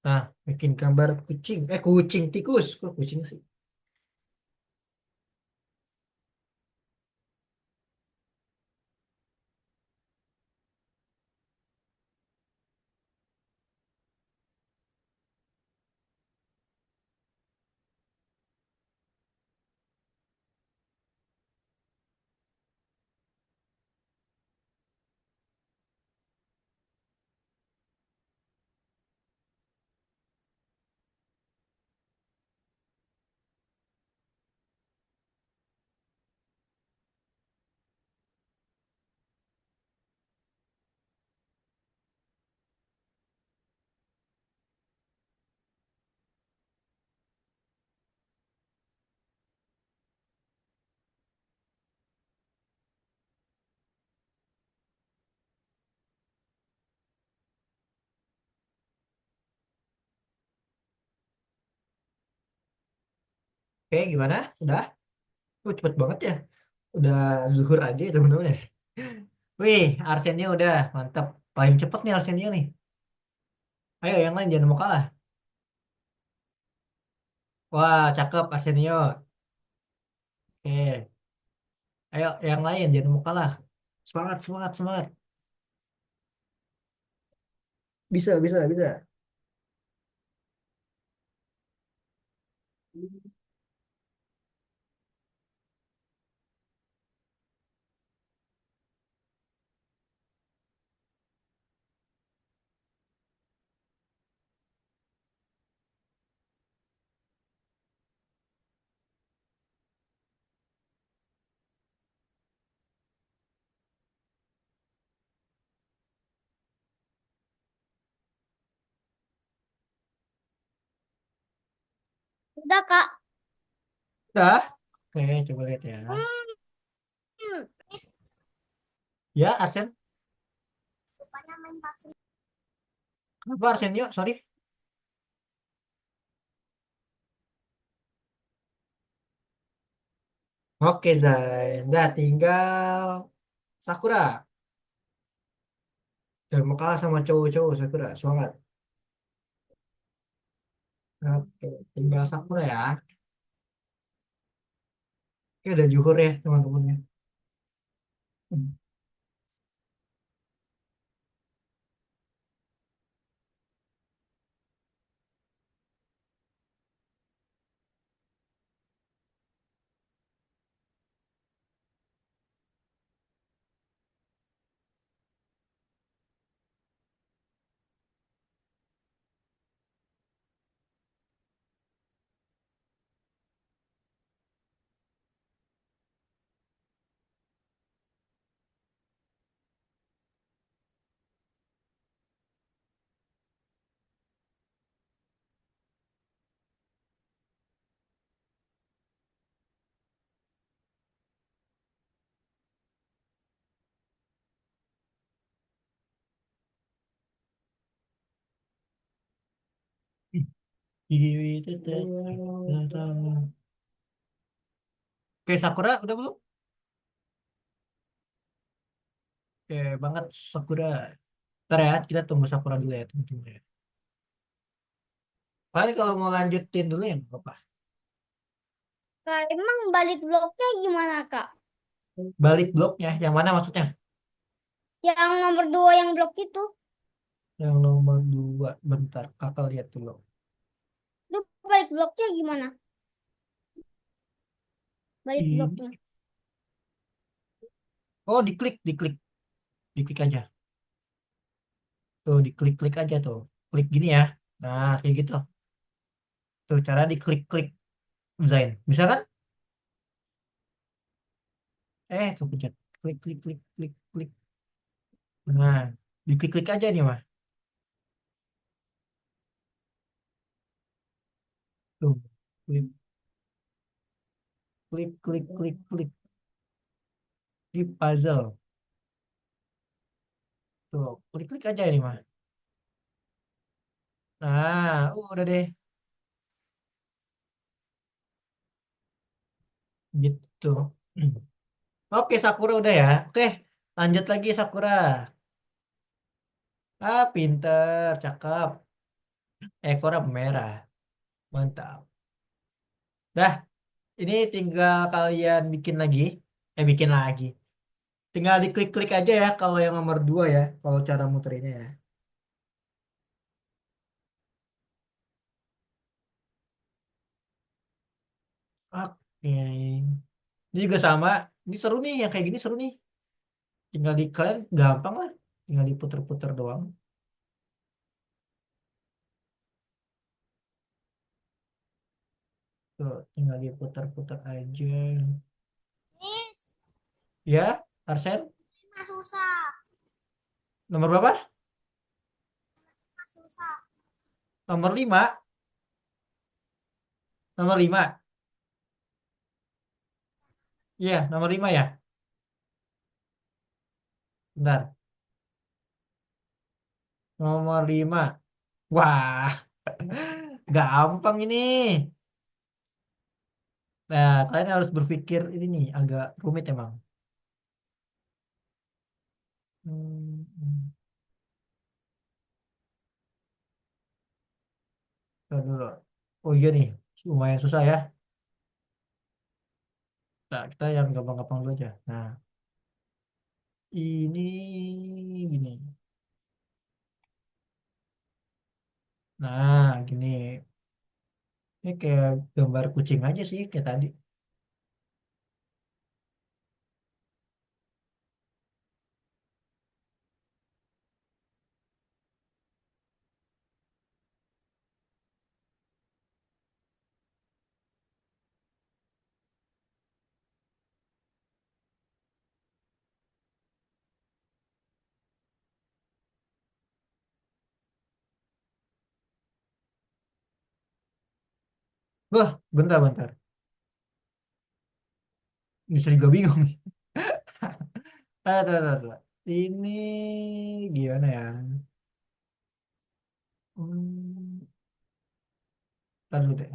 S1: Nah, bikin gambar kucing. Kucing tikus. Kok kucing sih? Oke, gimana? Sudah? Cepet banget ya. Udah zuhur aja ya teman-teman ya. Wih, Arsenio udah. Mantap. Paling cepet nih Arsenio nih. Ayo yang lain jangan mau kalah. Wah, cakep Arsenio. Oke. Ayo yang lain jangan mau kalah. Semangat, semangat, semangat. Bisa, bisa, bisa.
S2: Udah, Kak.
S1: Udah. Oke, coba lihat ya.
S2: Hmm.
S1: Ya, Arsen.
S2: Rupanya main pasir.
S1: Apa Arsenio? Sorry. Oke, Zai. Dah tinggal Sakura. Dan mau kalah sama cowok-cowok Sakura. Semangat. Oke, tinggal Sakura ya. Oke, udah juhur ya teman-teman ya. Hmm. Oke, Sakura udah belum? Oke, banget Sakura. Ntar ya, kita tunggu Sakura dulu ya teman-teman ya. Paling kalau mau lanjutin dulu ya nggak apa-apa.
S2: Kak, emang balik bloknya gimana, Kak?
S1: Balik bloknya, yang mana maksudnya?
S2: Yang nomor 2 yang blok itu.
S1: Yang nomor dua, bentar, kakak lihat dulu.
S2: Itu balik bloknya gimana? Balik
S1: Ini.
S2: bloknya.
S1: Oh, diklik, diklik, diklik aja. Tuh, diklik-klik aja tuh. Klik gini ya. Nah, kayak gitu. Tuh, cara diklik-klik Zain. Bisa kan? Kepencet. Klik, klik, klik, klik, klik. Nah, diklik-klik aja nih, Mas. Tuh, klik, klik, klik, klik, klik. Di puzzle. Tuh, klik-klik aja ini, Mas. Nah, udah deh. Gitu. Oke, Sakura udah ya. Oke, lanjut lagi Sakura. Ah, pinter, cakep. Ekornya merah. Mantap. Dah, ini tinggal kalian bikin lagi. Bikin lagi. Tinggal diklik-klik aja ya kalau yang nomor dua ya. Kalau cara muterinnya ya. Oke. Ini juga sama. Ini seru nih, yang kayak gini seru nih. Tinggal di kalian gampang lah. Tinggal diputer-puter doang. Tuh, tinggal diputer-puter aja.
S2: Ih,
S1: Ya, Arsen.
S2: susah.
S1: Nomor berapa?
S2: Susah.
S1: Nomor 5. Nomor 5. Iya, nomor 5 ya. Bentar. Nomor 5. Wah, gampang ini. Nah, kalian harus berpikir ini nih agak rumit emang. Hmm, Ntar dulu. Oh iya nih, lumayan susah ya. Nah, kita yang gampang-gampang dulu aja. Nah, ini gini. Nah, gini. Ini kayak gambar kucing aja sih, kayak tadi. Wah, bentar-bentar. Bisa juga bingung. Ada. Ini gimana ya? Hmm, Ntar dulu deh.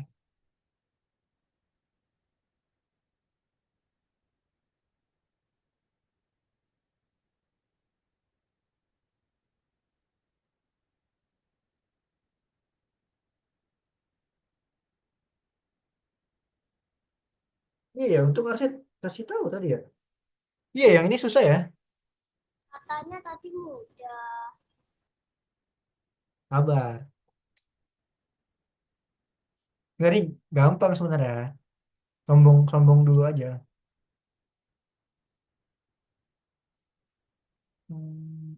S1: Iya ya, untuk harusnya kasih tahu tadi ya. Iya, yang ini susah ya.
S2: Katanya tadi mudah.
S1: Sabar. Nggak, ini gampang sebenarnya. Sombong-sombong dulu aja. Hmm.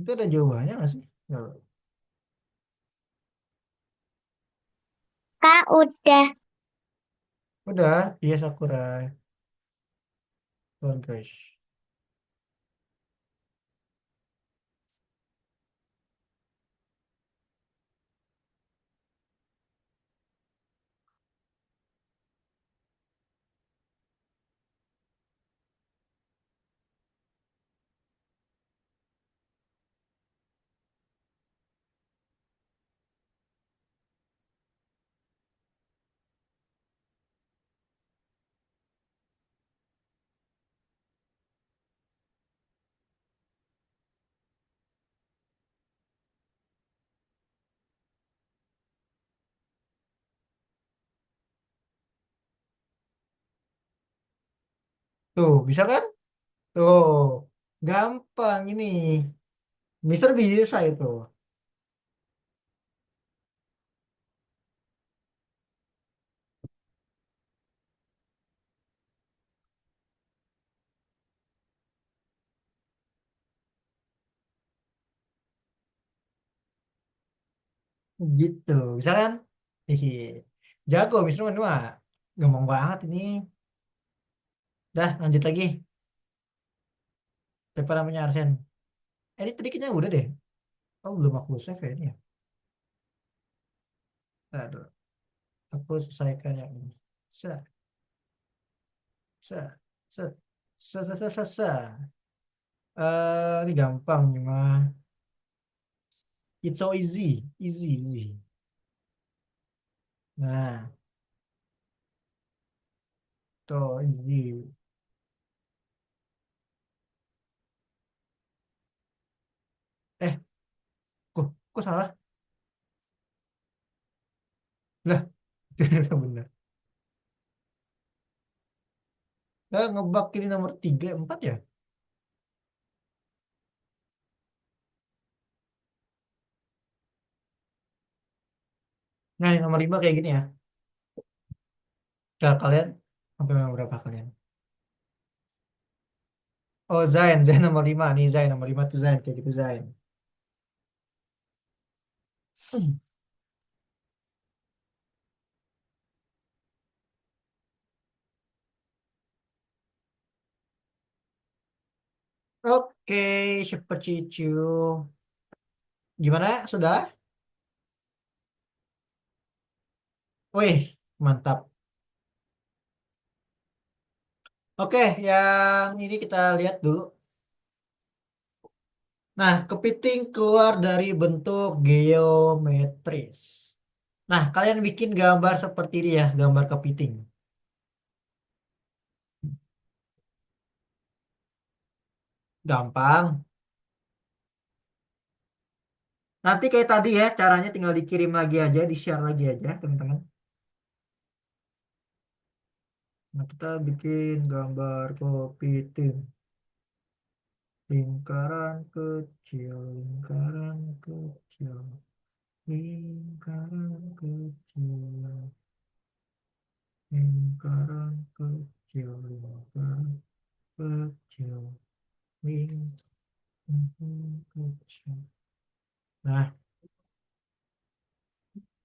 S1: Itu ada jawabannya nggak sih? Nggak.
S2: Kak, udah.
S1: Udah, iya Sakura. Tuh, guys. Tuh, bisa kan? Tuh, gampang ini. Mister bisa itu. Gitu, bisa kan? Hihi. Jago, Mister Manua. Gampang banget ini. Dah, lanjut lagi. Siapa namanya Arsen? Ini tadi kayaknya udah deh. Oh, belum aku save ya ini ya. Aduh, aku selesaikan yang ini. Set, set, set, set. Ini gampang nih mah. It's so easy. Nah, tuh easy. Eh, kok salah? Lah, bener. Nah, ngebak ini nomor 3 4 ya? Nah, yang nomor 5 kayak gini ya. Udah kalian, sampai nomor berapa kalian? Oh, Zain nomor 5 nih, Zain nomor 5 tuh Zain, kayak gitu Zain. Hmm. Oke, super cicu. Gimana? Sudah? Wih, mantap. Oke, yang ini kita lihat dulu. Nah, kepiting keluar dari bentuk geometris. Nah, kalian bikin gambar seperti ini ya, gambar kepiting. Gampang. Nanti kayak tadi ya, caranya tinggal dikirim lagi aja, di-share lagi aja, teman-teman. Nah, kita bikin gambar kepiting. Lingkaran kecil, lingkaran kecil, lingkaran kecil, lingkaran kecil, lingkaran kecil, lingkaran kecil. Nah,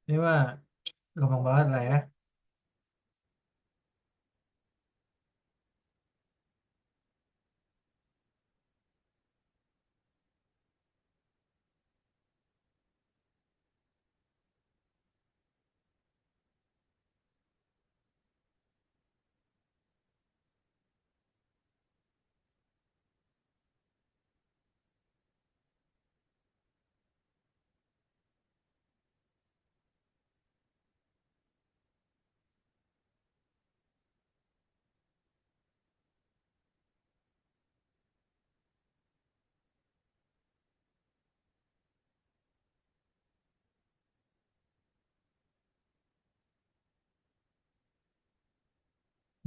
S1: ini mah gampang banget lah ya.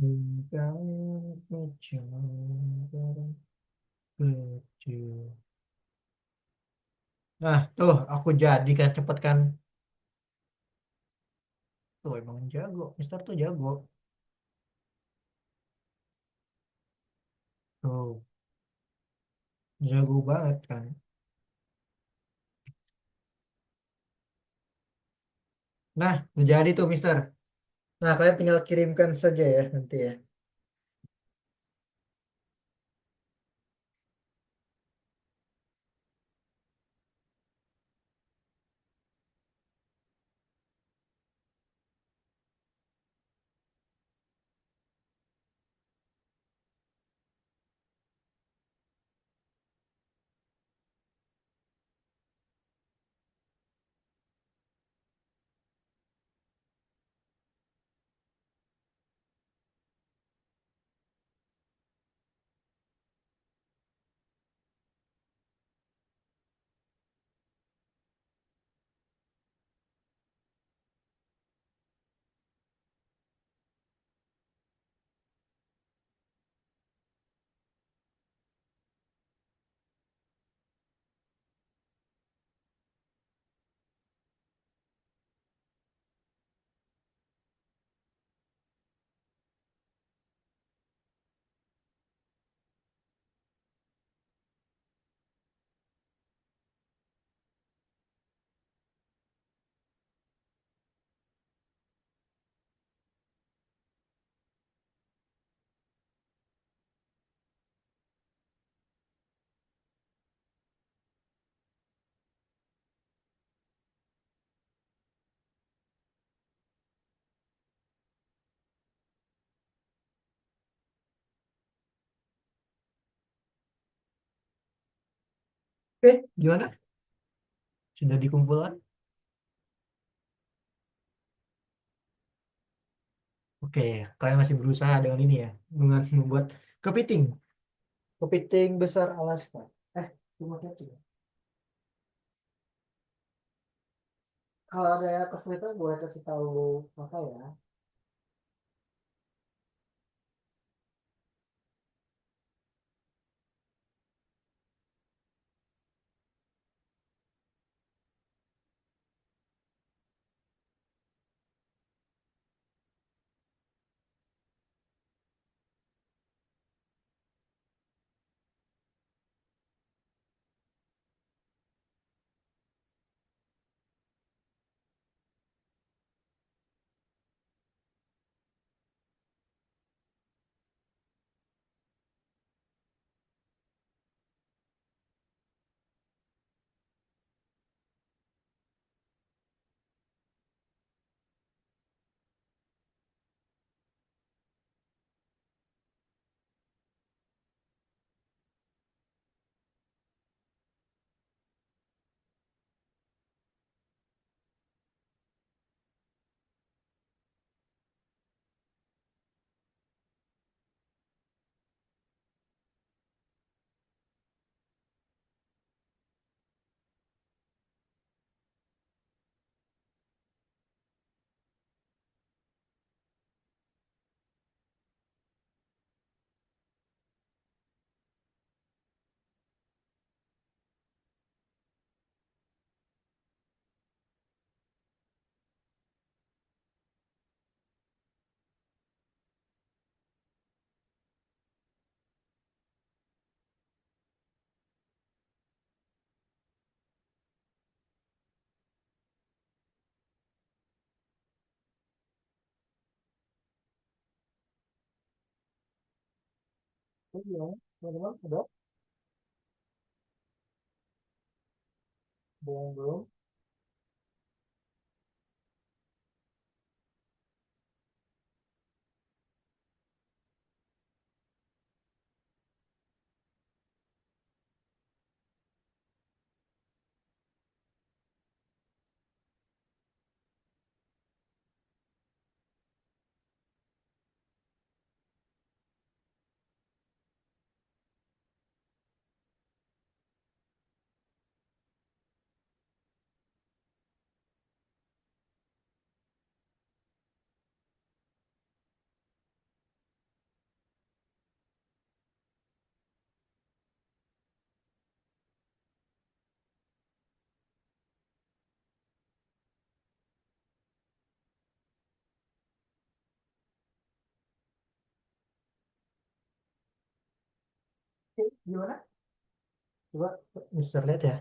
S1: Lingkaran kecil, lingkaran kecil. Nah, tuh aku jadikan cepet kan. Tuh emang jago, Mister tuh jago. Tuh, jago banget kan. Nah, udah jadi tuh Mister. Nah, kalian tinggal kirimkan saja ya nanti ya. Oke, gimana? Sudah dikumpulkan? Oke, kalian masih berusaha dengan ini ya, dengan membuat kepiting, kepiting besar Alaska. Cuma satu ya. Kalau ada yang kesulitan boleh kasih tahu apa ya? Oh iya, teman-teman, udah belum belum. Oke, gimana? Coba Mister lihat ya.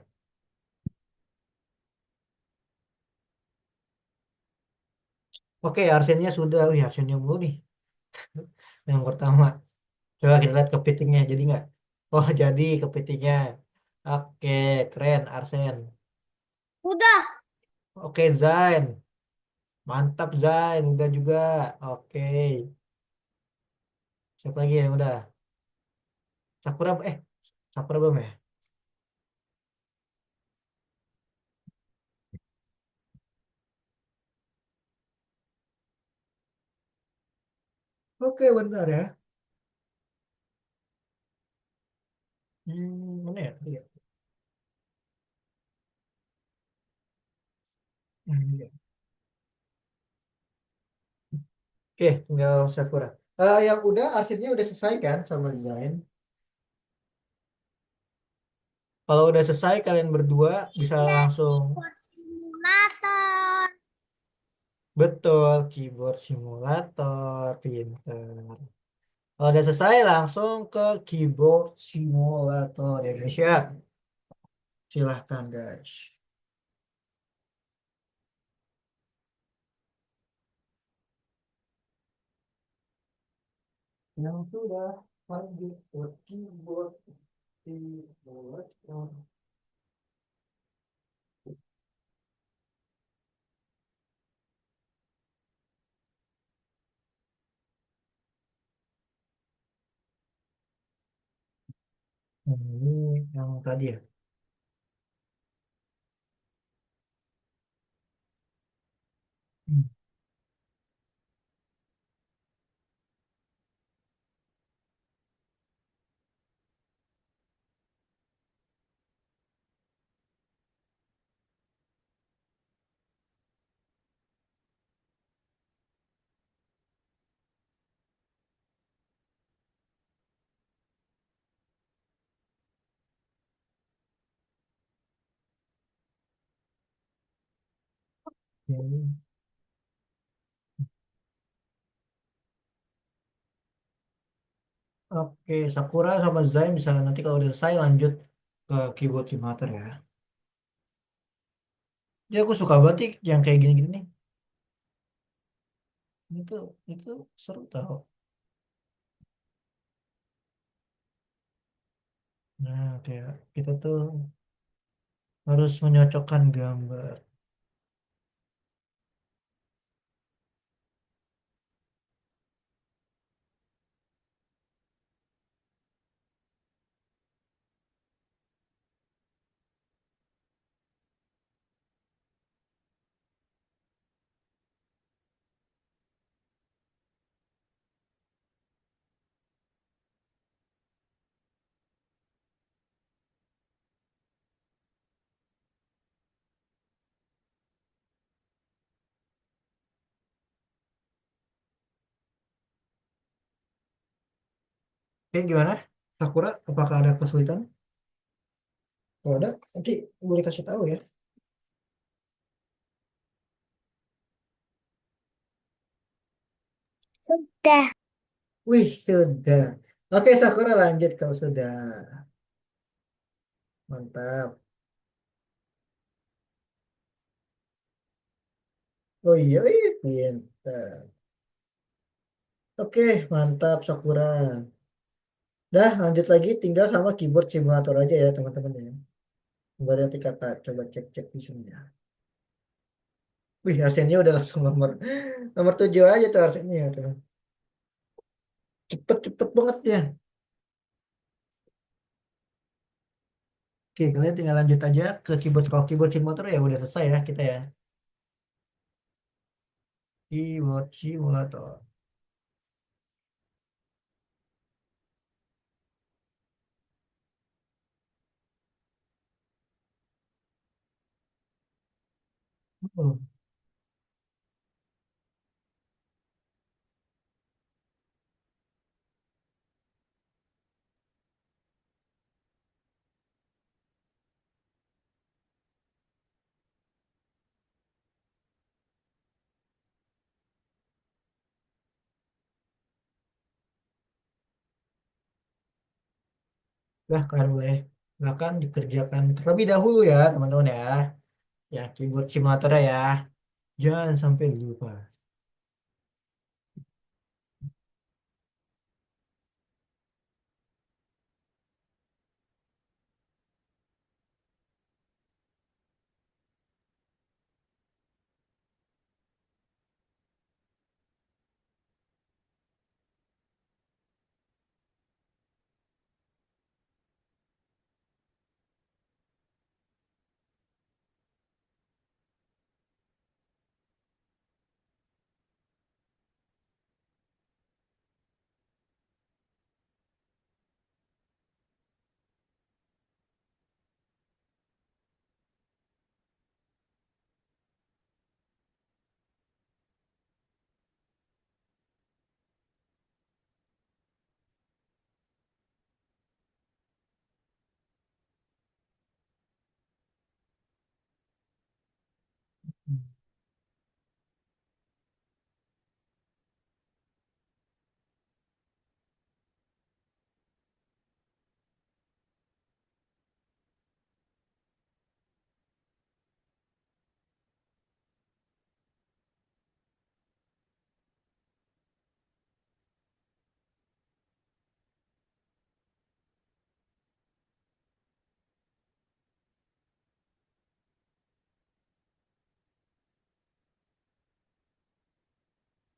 S1: Oke, arsennya sudah. Wih, arsennya mulu nih. Yang pertama. Coba kita lihat kepitingnya. Jadi nggak? Oh, jadi kepitingnya. Oke, keren Arsen.
S2: Udah.
S1: Oke, Zain. Mantap, Zain. Udah juga. Oke. Siapa lagi yang udah? Sakura, Sakura belum ya? Oke, bentar ya. Mana ya? Iya. Iya. Oke, tinggal Sakura. Yang udah arsipnya udah selesai kan sama desain. Kalau udah selesai kalian berdua bisa langsung
S2: Simulator.
S1: betul keyboard simulator pinter. Kalau udah selesai langsung ke keyboard simulator Indonesia. Silahkan guys. Yang sudah lanjut ke keyboard simulator. Ini yang tadi ya. Hmm. Hmm. Oke, Sakura sama Zain bisa nanti kalau udah selesai lanjut ke keyboard simulator ya. Ya aku suka banget nih yang kayak gini-gini nih. Itu seru tau. Nah, kayak kita tuh harus menyocokkan gambar. Oke, gimana? Sakura, apakah ada kesulitan? Kalau ada, nanti boleh kasih tahu ya.
S2: Sudah.
S1: Wih, sudah. Oke, Sakura lanjut kalau sudah. Mantap. Oh iya, pintar. Oke, mantap Sakura. Dah, lanjut lagi tinggal sama keyboard simulator aja ya teman-teman ya. Baru nanti kakak coba cek-cek di sini ya. Wih, Arsennya udah langsung nomor nomor 7 aja tuh Arsennya tuh. Cepet-cepet banget ya. Oke, kalian tinggal lanjut aja ke keyboard. Kalau keyboard simulator ya udah selesai ya kita ya. Keyboard simulator. Hmm. Nah, kalian boleh silakan dikerjakan terlebih dahulu ya teman-teman ya. Ya, keyboard simulatornya ya. Jangan sampai lupa.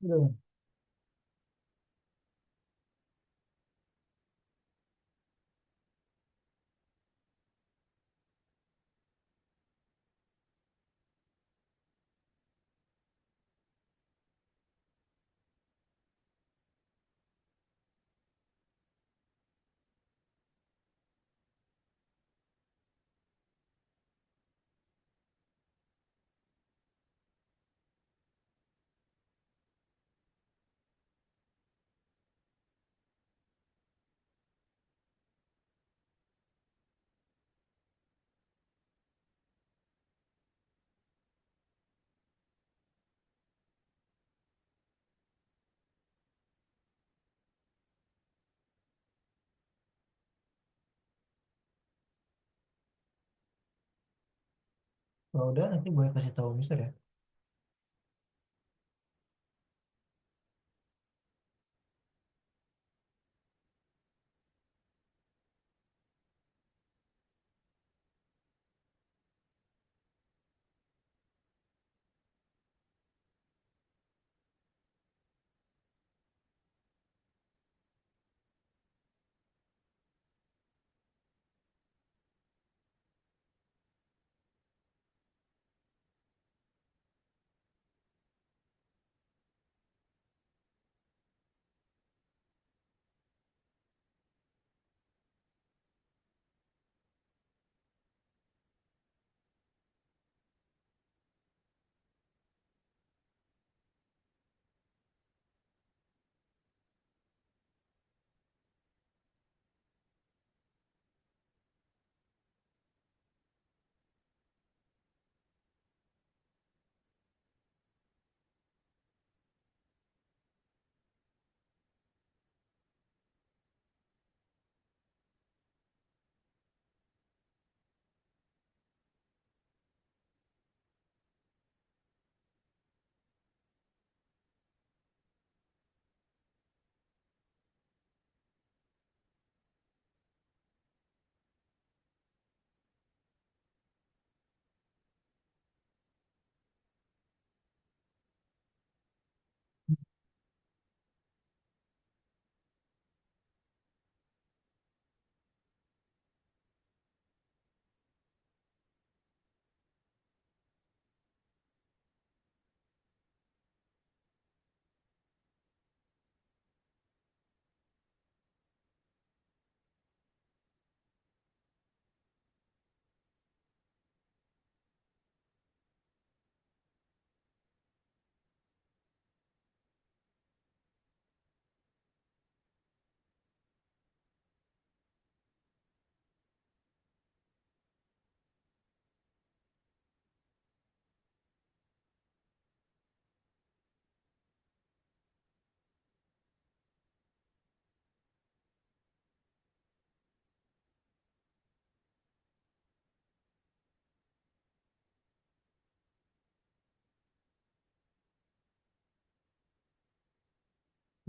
S1: Udah. Kalau udah nanti boleh kasih tahu Mister ya.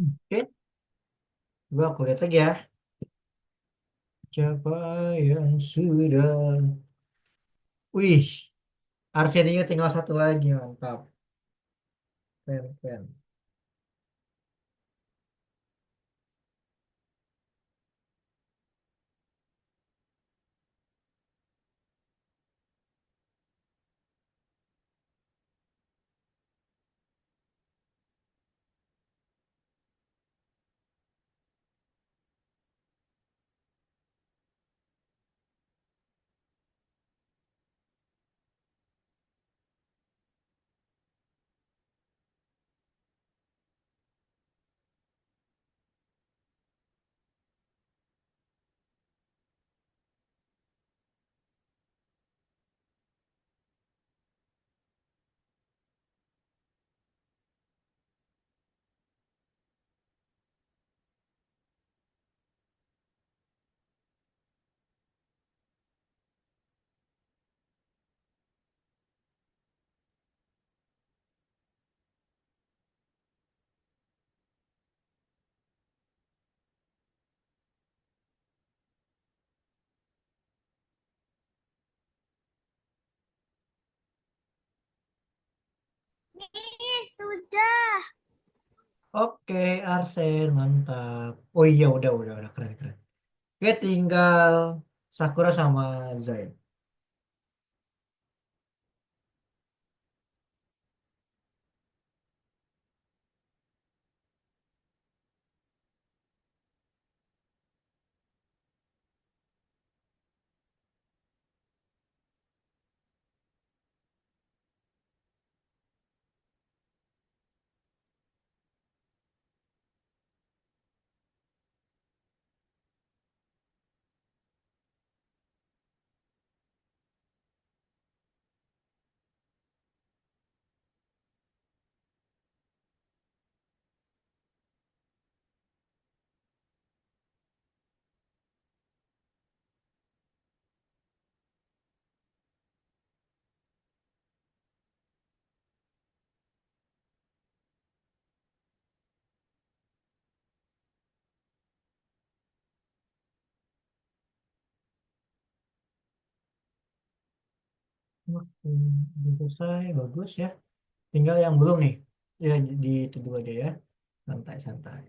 S1: Oke, gua aku lihat lagi ya. Siapa yang sudah... Wih, Arsenio tinggal satu lagi, mantap. Keren, keren.
S2: Sudah.
S1: Oke, Arsen, mantap. Oh iya, udah, keren, keren. Oke, tinggal Sakura sama Zain. Oke, udah selesai, bagus ya. Tinggal yang belum nih. Ya, di itu dulu aja ya. Santai-santai.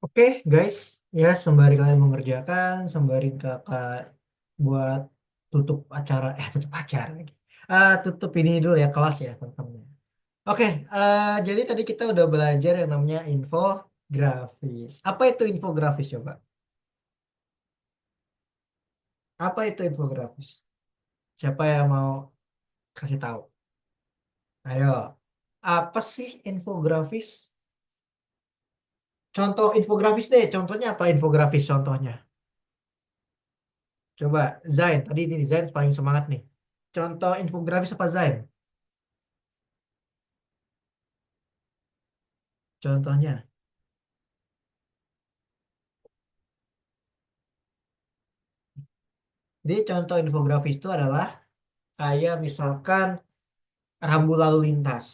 S1: Oke, guys. Ya, sembari kalian mengerjakan, sembari kakak buat tutup acara lagi. Tutup ini dulu ya, kelas ya, teman-teman. Oke, jadi tadi kita udah belajar yang namanya infografis. Apa itu infografis coba? Apa itu infografis? Siapa yang mau kasih tahu? Ayo, apa sih infografis? Contoh infografis deh, contohnya apa infografis contohnya? Coba, Zain, tadi ini Zain paling semangat nih. Contoh infografis apa Zain? Contohnya. Jadi contoh infografis itu adalah kayak misalkan rambu lalu lintas.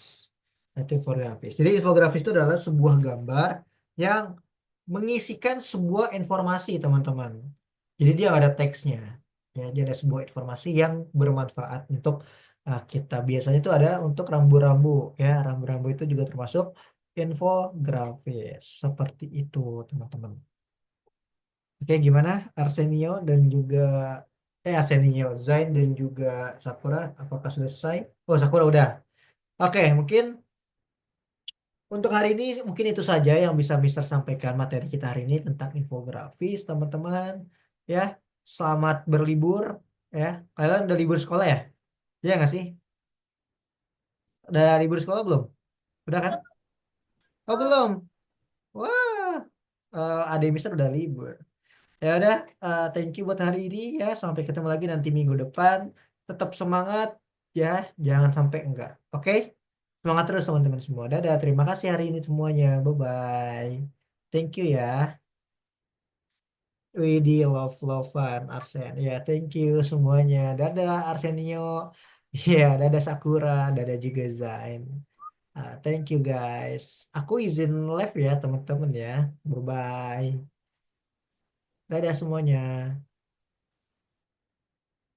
S1: Nah, itu infografis. Jadi infografis itu adalah sebuah gambar yang mengisikan sebuah informasi, teman-teman. Jadi dia nggak ada teksnya. Ya, jadi ada sebuah informasi yang bermanfaat untuk kita. Biasanya itu ada untuk rambu-rambu, ya. Rambu-rambu itu juga termasuk infografis. Seperti itu, teman-teman. Oke, gimana Arsenio dan juga Arsenio, Zain dan juga Sakura, apakah sudah selesai? Oh, Sakura udah. Oke, mungkin untuk hari ini mungkin itu saja yang bisa Mister sampaikan materi kita hari ini tentang infografis, teman-teman. Ya, selamat berlibur. Ya, kalian udah libur sekolah ya? Iya nggak sih? Udah libur sekolah belum? Udah kan? Oh belum. Wah, adik Mister udah libur. Ya udah, thank you buat hari ini ya. Sampai ketemu lagi nanti minggu depan. Tetap semangat ya, jangan sampai enggak. Oke? Semangat terus teman-teman semua. Dadah, terima kasih hari ini semuanya. Bye bye. Thank you ya. Widih, love fun Arsen. Ya, thank you semuanya. Dadah Arsenio. Ya, dadah Sakura, dadah juga Zain. Thank you guys. Aku izin live ya teman-teman ya. Bye bye. Dadah semuanya.